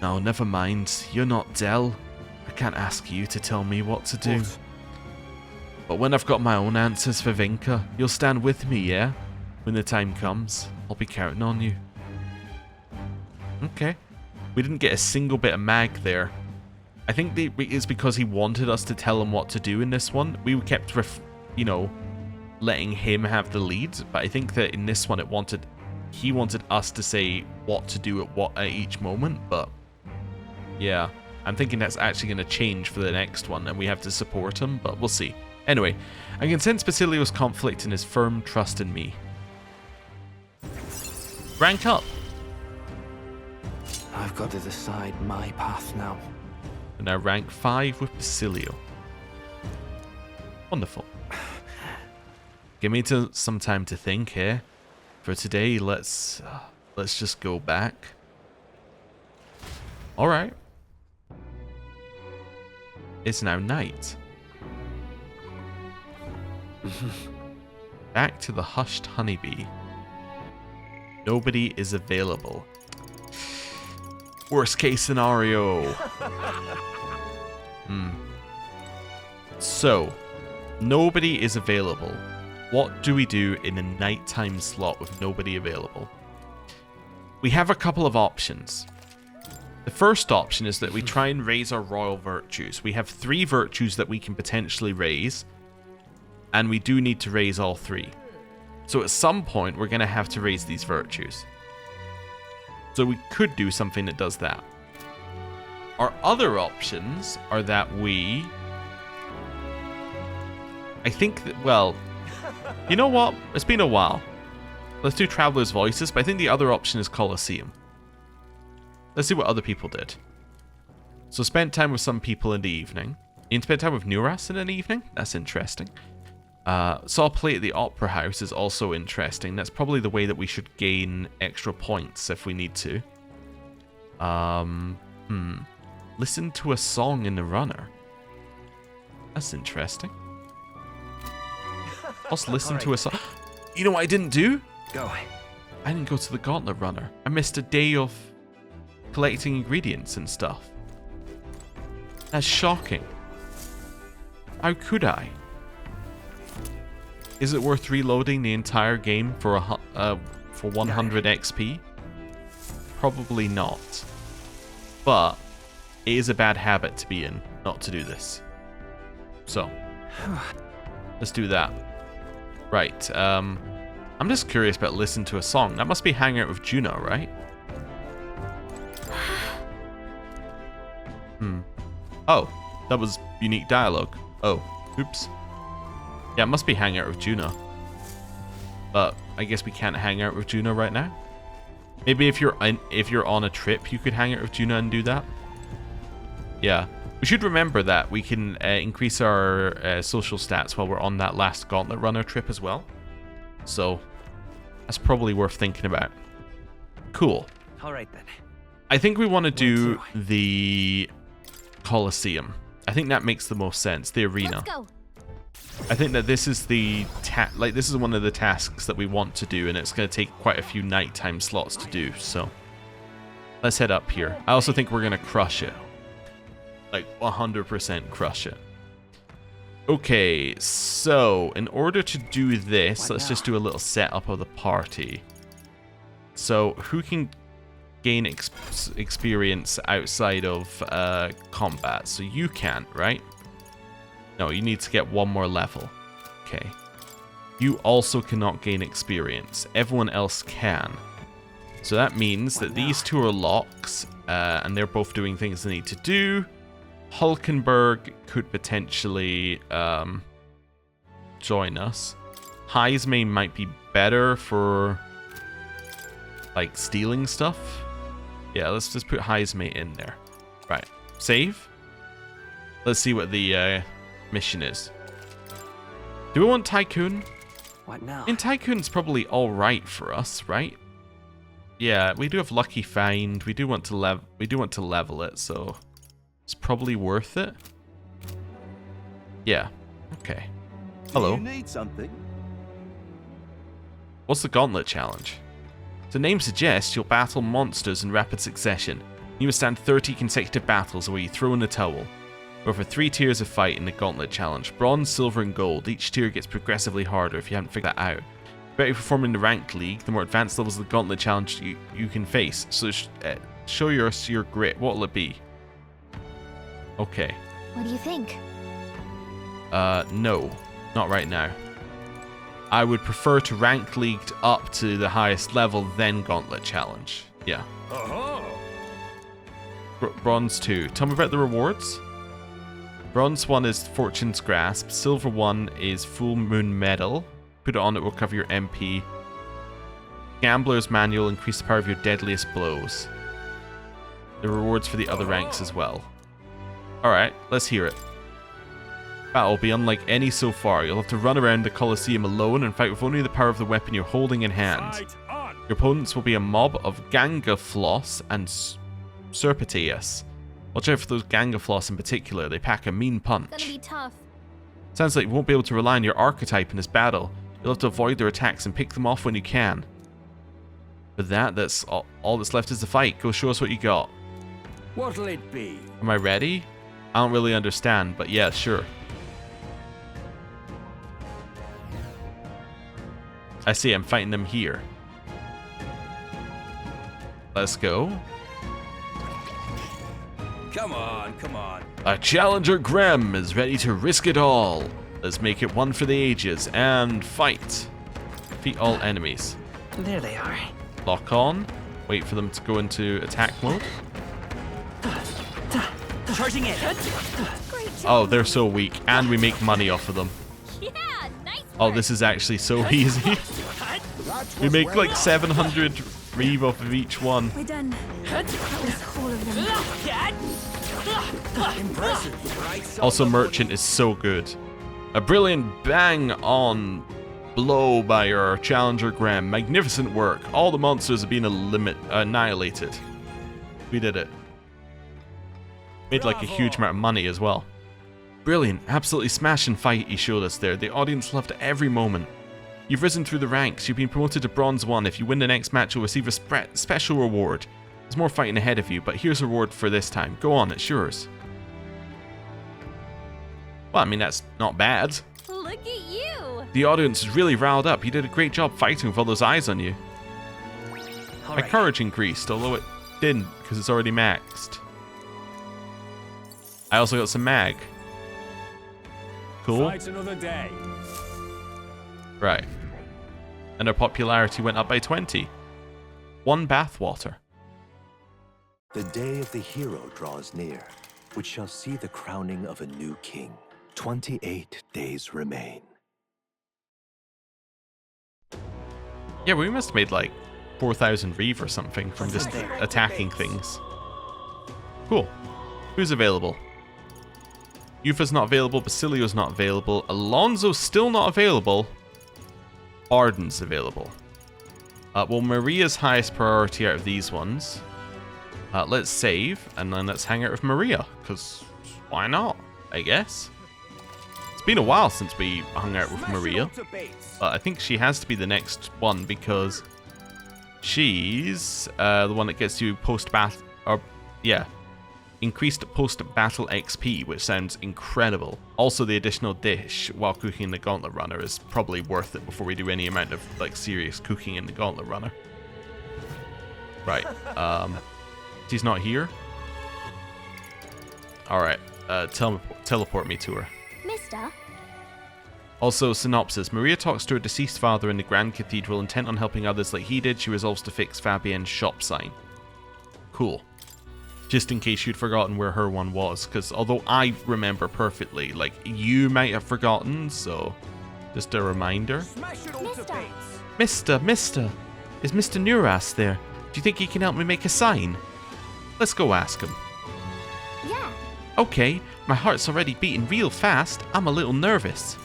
No, never mind. You're not Del. I can't ask you to tell me what to do. What? But when I've got my own answers for Vinka, you'll stand with me, yeah? When the time comes, I'll be counting on you. Okay. We didn't get a single bit of mag there. I think it's because he wanted us to tell him what to do in this one. We kept, letting him have the lead. But I think that in this one, he wanted us to say what to do at each moment. But yeah, I'm thinking that's actually going to change for the next one, and we have to support him. But we'll see. Anyway, I can sense Basilio's conflict and his firm trust in me. Rank up. I've got to decide my path now. And now rank 5 with Basilio. Wonderful. Give me some time to think here. For today, let's just go back. All right. It's now night. Back to the hushed honeybee. Nobody is available. Worst case scenario. So, nobody is available. What do we do in a nighttime slot with nobody available? We have a couple of options. The first option is that we try and raise our royal virtues. We have 3 virtues that we can potentially raise, and we do need to raise all 3. So at some point, we're going to have to raise these virtues. So we could do something that does that. Our other options are that we... I think that, well... You know what? It's been a while. Let's do Traveler's Voices, but I think the other option is Colosseum. Let's see what other people did. So spent time with some people in the evening. You can spend time with Nuras in an evening? That's interesting. Saw a play at the Opera House is also interesting. That's probably the way that we should gain extra points if we need to. Listen to a song in the runner. That's interesting. Also listen to a song. You know what I didn't do? Go. I didn't go to the Gauntlet Runner. I missed a day of collecting ingredients and stuff. That's shocking. How could I? Is it worth reloading the entire game for 100 XP? Probably not. But it is a bad habit to be in, not to do this. So, let's do that. Right, I'm just curious about listen to a song. That must be hanging out with Juno, right? Oh, that was unique dialogue. Oh, oops. Yeah, it must be hang out with Juno. But I guess we can't hang out with Juno right now. Maybe if you're on a trip, you could hang out with Juno and do that. Yeah, we should remember that we can increase our social stats while we're on that last Gauntlet Runner trip as well. So that's probably worth thinking about. Cool. All right then. I think we want to do the Colosseum. I think that makes the most sense. The arena. Let's go. I think that this is this is one of the tasks that we want to do, and it's going to take quite a few nighttime slots to do. So let's head up here. I also think we're going to crush it. Like 100% crush it. Okay, so in order to do this, let's just do a little setup of the party. So who can gain experience outside of combat? So you can't, right? No, you need to get one more level. Okay. You also cannot gain experience. Everyone else can. So that means that these two are locks, and they're both doing things they need to do. Hulkenberg could potentially join us. Heismane might be better for like stealing stuff. Yeah, let's just put Heismane in there. Right. Save. Let's see what the mission is. Do we want Tycoon? What now? In Tycoon's probably all right for us, right? Yeah, we do have Lucky Find. We do want to level it, so it's probably worth it. Yeah. Okay. Hello. Do you need something? What's the Gauntlet Challenge? The name suggests you'll battle monsters in rapid succession. You must stand 30 consecutive battles where you throw in a towel. There are 3 tiers of fight in the Gauntlet Challenge: Bronze, Silver, and Gold. Each tier gets progressively harder if you haven't figured that out. The better you perform in the Ranked League, the more advanced levels of the Gauntlet Challenge you can face. So show us your grit. What will it be? Okay. What do you think? No. Not right now. I would prefer to Ranked Leagued up to the highest level, then Gauntlet Challenge. Yeah. Bronze 2. Tell me about the rewards. Bronze 1 is Fortune's Grasp. Silver 1 is Full Moon Medal. Put it on, it will cover your MP. Gambler's Manual, increase the power of your deadliest blows. The rewards for the other ranks as well. Alright, let's hear it. Battle will be unlike any so far. You'll have to run around the Colosseum alone and fight with only the power of the weapon you're holding in hand. Your opponents will be a mob of Gangafloss and Serpentius. Watch out for those Gangafloss in particular. They pack a mean punch. It's gonna be tough. Sounds like you won't be able to rely on your Archetype in this battle. You'll have to avoid their attacks and pick them off when you can. With that, that's all that's left is the fight. Go show us what you got. What'll it be? Am I ready? I don't really understand, but yeah, sure. I see, I'm fighting them here. Let's go. Come on, come on. A challenger Grem is ready to risk it all. Let's make it one for the ages and fight. Defeat all enemies. There they are. Lock on. Wait for them to go into attack mode. Charging it. Great job. Oh, they're so weak, and we make money off of them. Yeah, nice Oh, work. this is actually so easy. We make like 700 reeve off of each one. We're done. That was all of them. Also, Merchant is so good. A brilliant bang-on blow by our challenger Graham. Magnificent work. All the monsters have been annihilated. We did it. Made like a huge amount of money as well. Brilliant. Absolutely smashing fight you showed us there. The audience loved every moment. You've risen through the ranks. You've been promoted to Bronze 1. If you win the next match, you'll receive a special reward. There's more fighting ahead of you, but here's a reward for this time. Go on, it's yours. Well, I mean, that's not bad. Look at you. The audience is really riled up. You did a great job fighting with all those eyes on you. My courage increased, although it didn't, because it's already maxed. I also got some mag. Cool. Fight another day. Right. And our popularity went up by 20. 1 bathwater. The day of the hero draws near. which shall see the crowning of a new king. 28 days remain. Yeah, we must have made like 4,000 reeve or something from just attacking things. Cool. Who's available? Yufa's not available, Basilio's not available, Alonso's still not available, Arden's available. Well, Maria's highest priority out of these ones. Let's save, and then let's hang out with Maria, because why not, I guess. It's been a while since we hung out with Maria, but I think she has to be the next one, because she's the one that gets you post-battle, or yeah, increased post-battle XP, which sounds incredible. Also, the additional dish while cooking in the Gauntlet Runner is probably worth it before we do any amount of like serious cooking in the Gauntlet Runner. Right. She's not here. All right. Teleport me to her. Mister? Also, synopsis. Maria talks to her deceased father in the Grand Cathedral, intent on helping others like he did. She resolves to fix Fabienne's shop sign. Cool. Just in case you'd forgotten where her one was, because although I remember perfectly, like, you might have forgotten, so just a reminder. Mister, is Mr. Nuras there? Do you think he can help me make a sign? Let's go ask him. Yeah. Okay, my heart's already beating real fast. I'm a little nervous.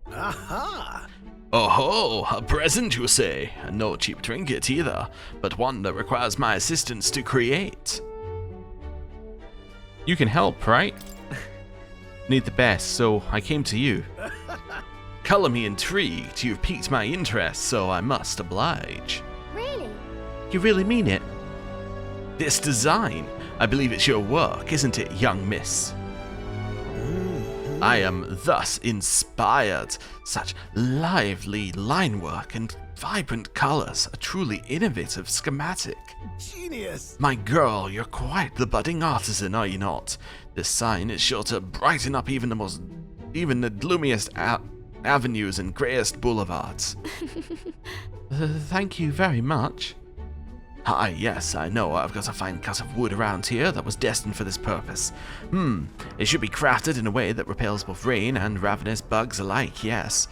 Aha! Oh, a present, you say? No cheap trinket either, but one that requires my assistance to create. You can help, right? Need the best, so I came to you. Color me intrigued. You've piqued my interest, so I must oblige. Really? You really mean it? This design, I believe it's your work, isn't it, young miss? I am thus inspired. Such lively line work and vibrant colors, a truly innovative schematic. Genius! My girl, you're quite the budding artisan, are you not? This sign is sure to brighten up even the gloomiest avenues and greyest boulevards. Thank you very much. Ah, yes, I know. I've got a fine cut of wood around here that was destined for this purpose. It should be crafted in a way that repels both rain and ravenous bugs alike, yes.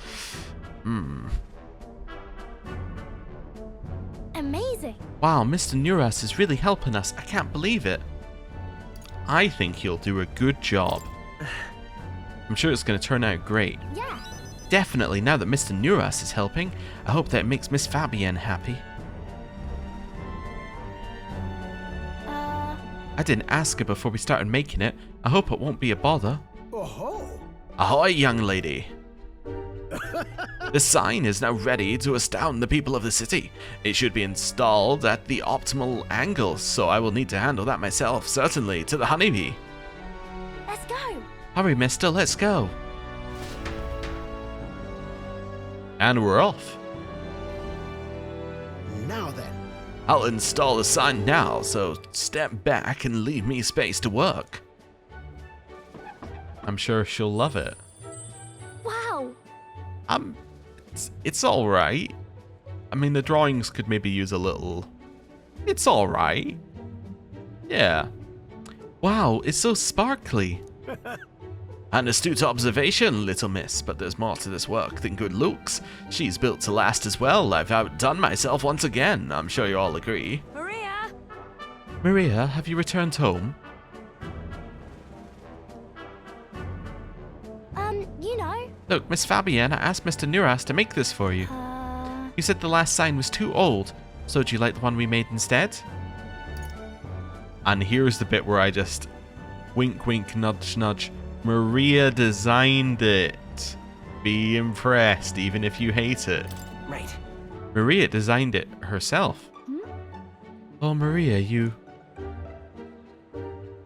Amazing. Wow, Mr. Nuras is really helping us. I can't believe it. I think he'll do a good job. I'm sure it's going to turn out great. Yeah. Definitely, now that Mr. Nuras is helping, I hope that it makes Miss Fabienne happy. I didn't ask her before we started making it. I hope it won't be a bother. Oh-ho! Ahoy, young lady. The sign is now ready to astound the people of the city. It should be installed at the optimal angle, so I will need to handle that myself, certainly, to the honeybee. Let's go. Hurry, mister, let's go. And we're off. Now then. I'll install the sign now, so step back and leave me space to work. I'm sure she'll love it. Wow. It's alright. I mean, the drawings could maybe use a little... It's alright. Yeah. Wow, it's so sparkly. An astute observation, little miss, but there's more to this work than good looks. She's built to last as well. I've outdone myself once again. I'm sure you all agree. Maria. Maria, have you returned home? You know. Look, Miss Fabienne, I asked Mr. Nuras to make this for you. You said the last sign was too old, so do you like the one we made instead? And here's the bit where I just wink, wink, nudge, nudge. Maria designed it. Be impressed, even if you hate it. Right. Maria designed it herself. Oh, Maria, you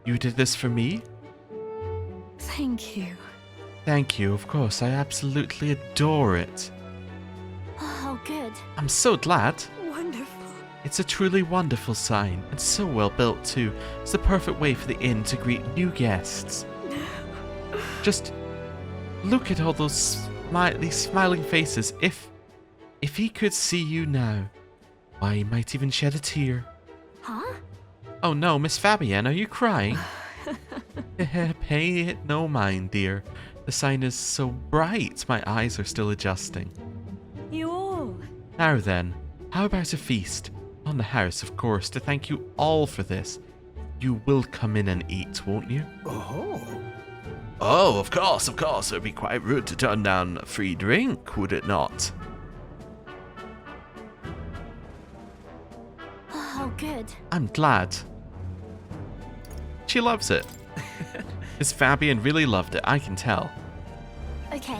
did this for me? Thank you. Thank you, of course. I absolutely adore it. Oh, good. I'm so glad. Wonderful. It's a truly wonderful sign, and so well built too. It's the perfect way for the inn to greet new guests. Just look at all these smiling faces. If he could see you now, why, he might even shed a tear. Oh no, Miss Fabienne, are you crying? Pay it no mind, dear. The sign is so bright, my eyes are still adjusting. You all. Now then, how about a feast? On the house, of course, to thank you all for this. You will come in and eat, won't you? Oh. Oh, of course, of course. It would be quite rude to turn down a free drink, would it not? Oh, good. I'm glad. She loves it. Miss Fabienne really loved it, I can tell. Okay.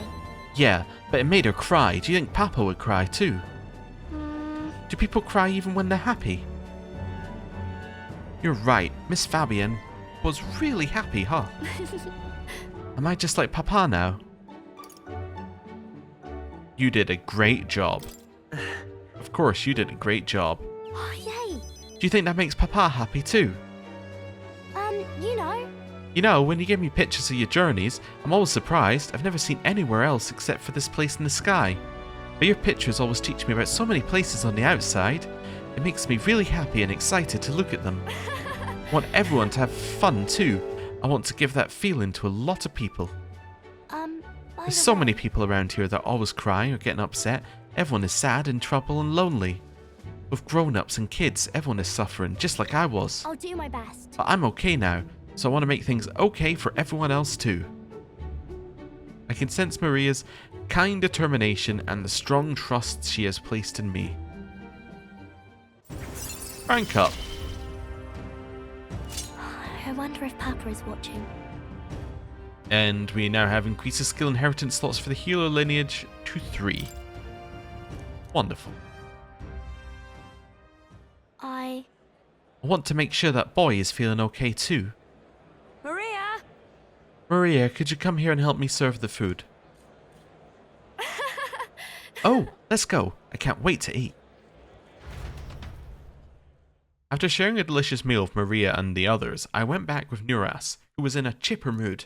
Yeah, but it made her cry. Do you think Papa would cry too? Do people cry even when they're happy? You're right, Miss Fabienne was really happy, huh? Am I just like Papa now? You did a great job. Of course, you did a great job. Oh, yay. Do you think that makes Papa happy too? You know. You know, when you give me pictures of your journeys, I'm always surprised. I've never seen anywhere else except for this place in the sky. But your pictures always teach me about so many places on the outside. It makes me really happy and excited to look at them. I want everyone to have fun too. I want to give that feeling to a lot of people. There's so many people around here that are always crying or getting upset. Everyone is sad, in trouble and lonely. With grown-ups and kids, everyone is suffering, just like I was. I'll do my best. But I'm okay now, so I want to make things okay for everyone else too. I can sense Maria's kind determination and the strong trust she has placed in me. Rank up. I wonder if Papa is watching. And we now have increased the skill inheritance slots for the healer lineage to 3. Wonderful. I want to make sure that boy is feeling okay too. Maria! Maria, could you come here and help me serve the food? Oh, let's go. I can't wait to eat. After sharing a delicious meal with Maria and the others, I went back with Nuras, who was in a chipper mood.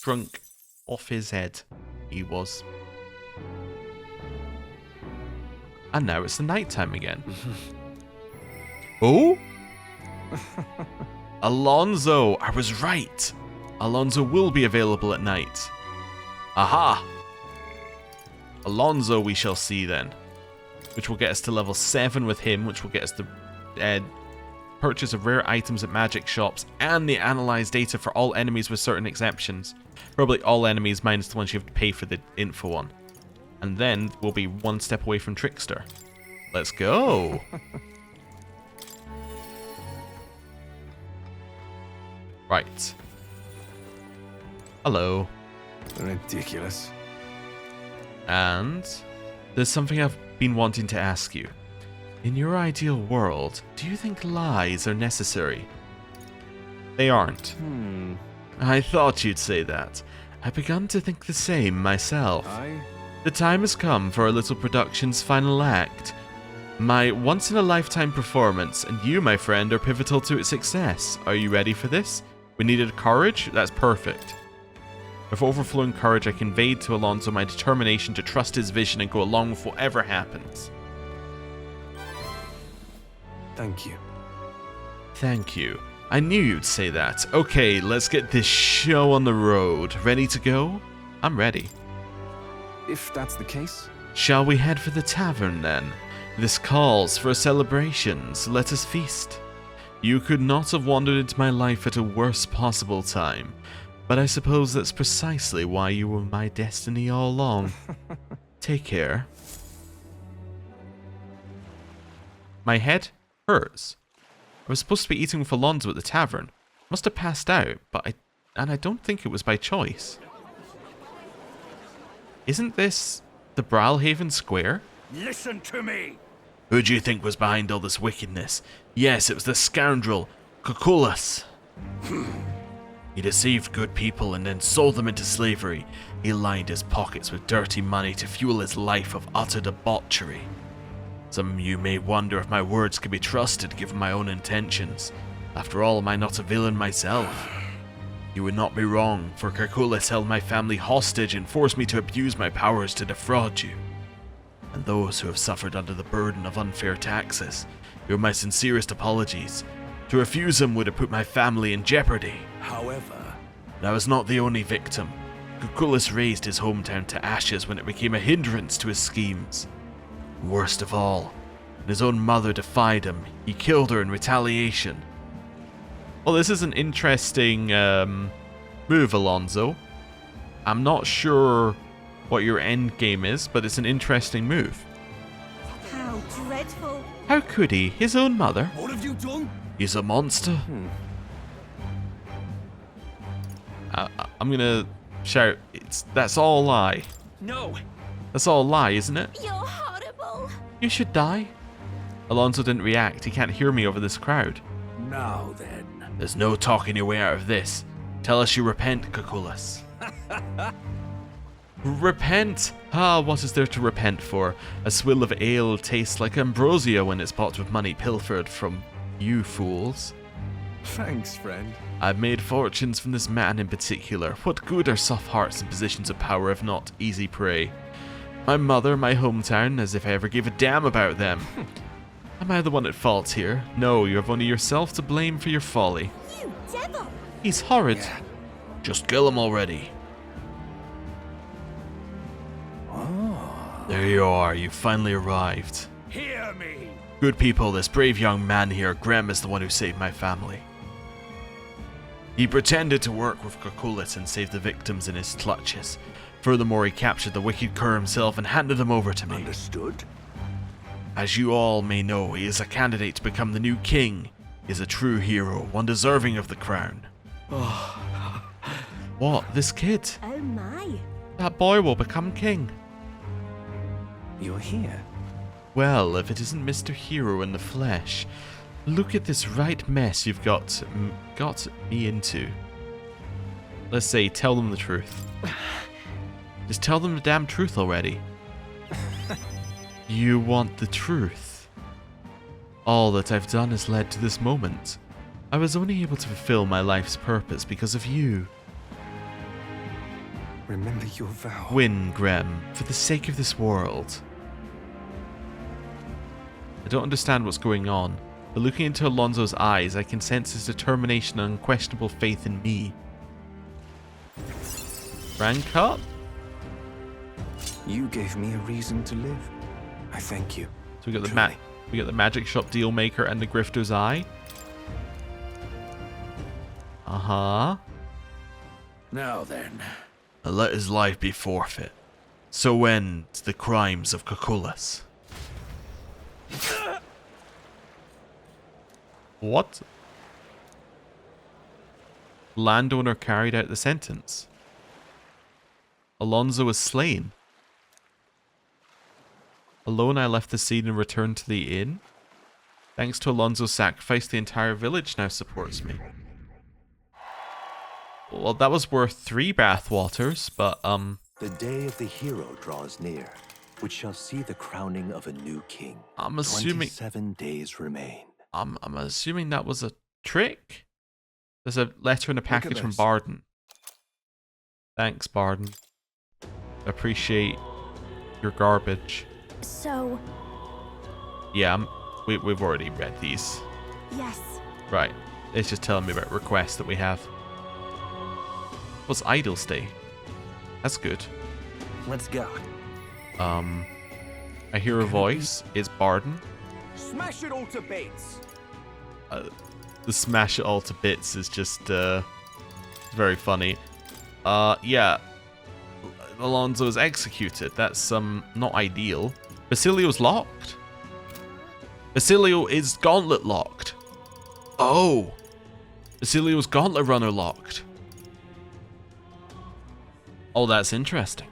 Drunk off his head, he was. And now it's the night time again. Oh? Alonso, I was right. Alonso will be available at night. Aha! Alonso we shall see then. Which will get us to level 7 with him, which will get us the purchase of rare items at magic shops and the analyze data for all enemies with certain exceptions. Probably all enemies minus the ones you have to pay for the info on. And then we'll be one step away from Trickster. Let's go! Right. Hello. Ridiculous. And there's something I've been wanting to ask you. In your ideal world, do you think lies are necessary? They aren't. I thought you'd say that. I've begun to think the same myself. The time has come for our little production's final act. My once-in-a-lifetime performance, and you, my friend, are pivotal to its success. Are you ready for this? We needed courage? That's perfect. With overflowing courage, I conveyed to Alonso my determination to trust his vision and go along with whatever happens. Thank you. Thank you. I knew you'd say that. Okay, let's get this show on the road. Ready to go? I'm ready. If that's the case. Shall we head for the tavern then? This calls for a celebration, so let us feast. You could not have wandered into my life at a worse possible time, but I suppose that's precisely why you were my destiny all along. Take care. My head hurts. I was supposed to be eating with Alonso at the tavern. Must have passed out, but I don't think it was by choice. Isn't this the Bralhaven Square? Listen to me! Who do you think was behind all this wickedness? Yes, it was the scoundrel, Kokulas. He deceived good people and then sold them into slavery. He lined his pockets with dirty money to fuel his life of utter debauchery. Some of you may wonder if my words can be trusted given my own intentions. After all, am I not a villain myself? You would not be wrong, for Kokulas held my family hostage and forced me to abuse my powers to defraud you. And those who have suffered under the burden of unfair taxes, you have my sincerest apologies. To refuse him would have put my family in jeopardy. However, And I was not the only victim. Cucullus razed his hometown to ashes when it became a hindrance to his schemes. Worst of all, when his own mother defied him, he killed her in retaliation. Well, this is an interesting move, Alonso. I'm not sure what your end game is, but it's an interesting move. How dreadful. How could he? His own mother? what have you done? He's a monster. I'm gonna shout, that's all a lie. No! That's all a lie, isn't it? You're horrible. You should die. Alonso didn't react. He can't hear me over this crowd. Now then. There's no talking your way out of this. Tell us you repent, Cucullus. Repent? Ah, what is there to repent for? A swill of ale tastes like ambrosia when it's bought with money pilfered from you fools. Thanks, friend. I've made fortunes from this man in particular. What good are soft hearts in positions of power if not easy prey? My mother, my hometown, as if I ever gave a damn about them. Am I the one at fault here? No, you have only yourself to blame for your folly. You devil. He's horrid. Just kill him already. There you are, you finally arrived. Hear me. Good people, this brave young man here, Grem, is the one who saved my family. He pretended to work with Cucullus and saved the victims in his clutches. Furthermore, he captured the wicked cur himself and handed him over to me. Understood? As you all may know, he is a candidate to become the new king. He is a true hero, one deserving of the crown. What? This kid? Oh my. That boy will become king. You're here. Well, if it isn't Mr. Hero in the flesh. Look at this right mess you've got me into. Let's say, tell them the truth. Just tell them the damn truth already. You want the truth. All that I've done has led to this moment. I was only able to fulfill my life's purpose because of you. Remember your vow. Win, Grem, for the sake of this world. I don't understand what's going on, but looking into Alonso's eyes, I can sense his determination and unquestionable faith in me. Rank up? You gave me a reason to live. I thank you. So we got the Truly. we got the magic shop deal maker and the grifter's eye. Uh-huh. Now then. And let his life be forfeit. So end the crimes of Cucullus. What? Landowner carried out the sentence. Alonso was slain. Alone I left the scene and returned to the inn. Thanks to Alonso's sacrifice, the entire village now supports me. Well, that was worth 3 bathwaters, but The day of the hero draws near, which shall see the crowning of a new king. I'm assuming 27 days remain. I'm assuming that was a trick. There's a letter in a package from this. Barden. Thanks, Barden. Appreciate your garbage. So, Yeah, we've already read these. yes. Right. It's just telling me about requests that we have. What's Idol's Day? That's good. Let's go. I hear a voice. It's Barden. Smash it all to bits. The smash it all to bits is just very funny. Yeah. Alonso is executed. That's not ideal. Basilio's locked. Basilio is gauntlet locked. Oh. Basilio's gauntlet runner locked. Oh, that's interesting.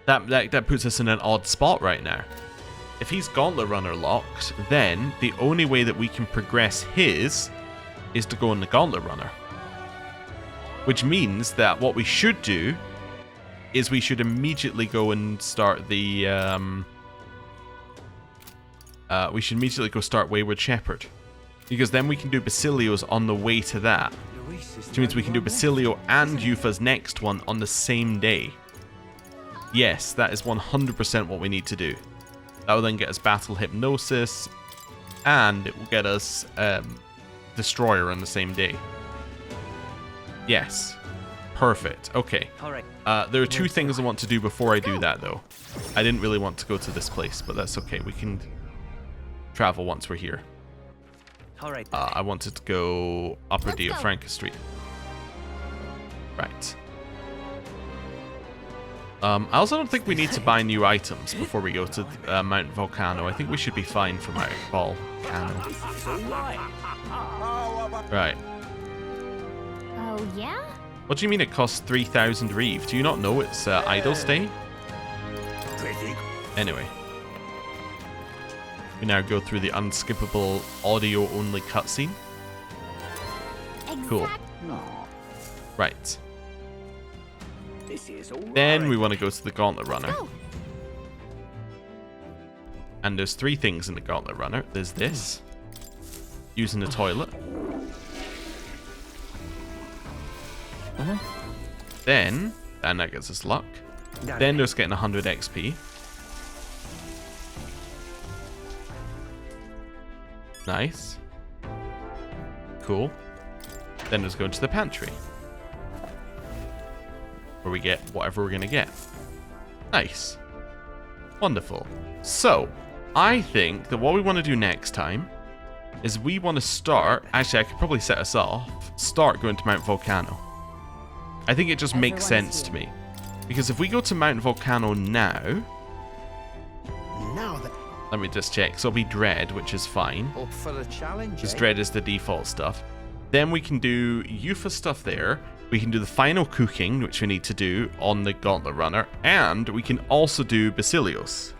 That puts us in an odd spot right now. If he's Gauntlet Runner locked, then the only way that we can progress his is to go on the Gauntlet Runner. Which means that what we should do is we should immediately go and start the we should immediately go start Wayward Shepherd. Because then we can do Basilio's on the way to that. Which means we can do Basilio and Yufa's next one on the same day. Yes, that is 100% what we need to do. That will then get us Battle Hypnosis. and it will get us Destroyer on the same day. Yes. Perfect. Okay. Alright. There are two things I want to do before I do that, though. I didn't really want to go to this place, but that's okay. We can travel once we're here. Alright. I wanted to go Upper Franca Street. Right. I also don't think we need to buy new items before we go to Mount Volcano. I think we should be fine for Mount Volcano. Right. Oh, yeah? What do you mean it costs 3,000 Reeve? Do you not know it's idle stay? Anyway. We now go through the unskippable audio-only cutscene. Cool. Right. Then we want to go to the Gauntlet Runner. And there's three things in the Gauntlet Runner. There's this. Using the toilet. Then, and that gets us luck. Then there's getting 100 XP. Nice. Cool. Then there's going to the pantry. Where we get whatever we're going to get. Nice. Wonderful. So, I think that what we want to do next time is we want to start... Actually, I could probably set us off. Start going to Mount Volcano. I think it just makes sense to me. Because if we go to Mount Volcano now... Let me just check. So it'll be Dread, which is fine. Up for the challenge, Because Dread is the default stuff. Then we can do Yufa stuff there. We can do the final cooking, which we need to do on the Gauntlet Runner. And we can also do Basilios.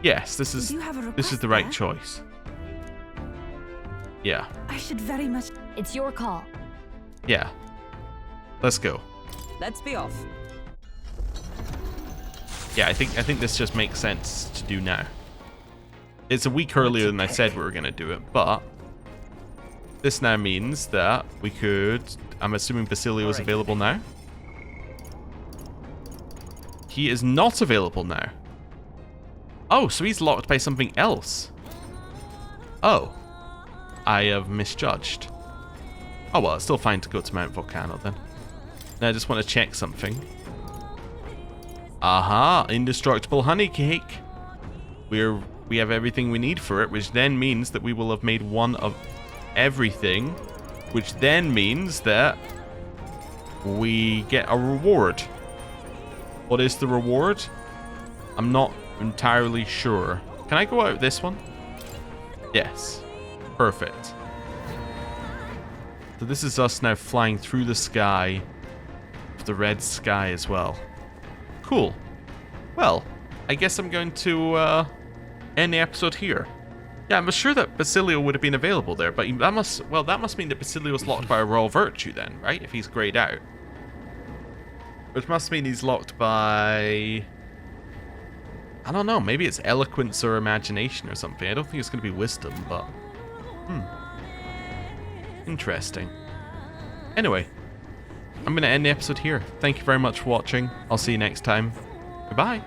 Yes, this is the right choice. Yeah. I should very much... It's your call. Yeah. Let's go. Let's be off. Yeah, I think this just makes sense to do now. It's a week earlier than I said we were going to do it, but this now means that we could... I'm assuming Basilio is available now. He is not available now. Oh, so he's locked by something else. Oh. I have misjudged. Oh well, it's still fine to go to Mount Volcano then. Now I just want to check something. Aha, indestructible honey cake. We have everything we need for it, which then means that we will have made one of everything, which then means that we get a reward. What is the reward? I'm not entirely sure. Can I go out this one? Yes. Perfect. So this is us now flying through the sky, the red sky as well. Cool. Well, I guess I'm going to end the episode here. Yeah, I'm sure that Basilio would have been available there, but that must mean that Basilio's locked by a Royal Virtue then, right? If he's grayed out. Which must mean he's locked by... I don't know, maybe it's Eloquence or Imagination or something. I don't think it's going to be Wisdom, but... Interesting. Anyway, I'm going to end the episode here. Thank you very much for watching. I'll see you next time. Goodbye.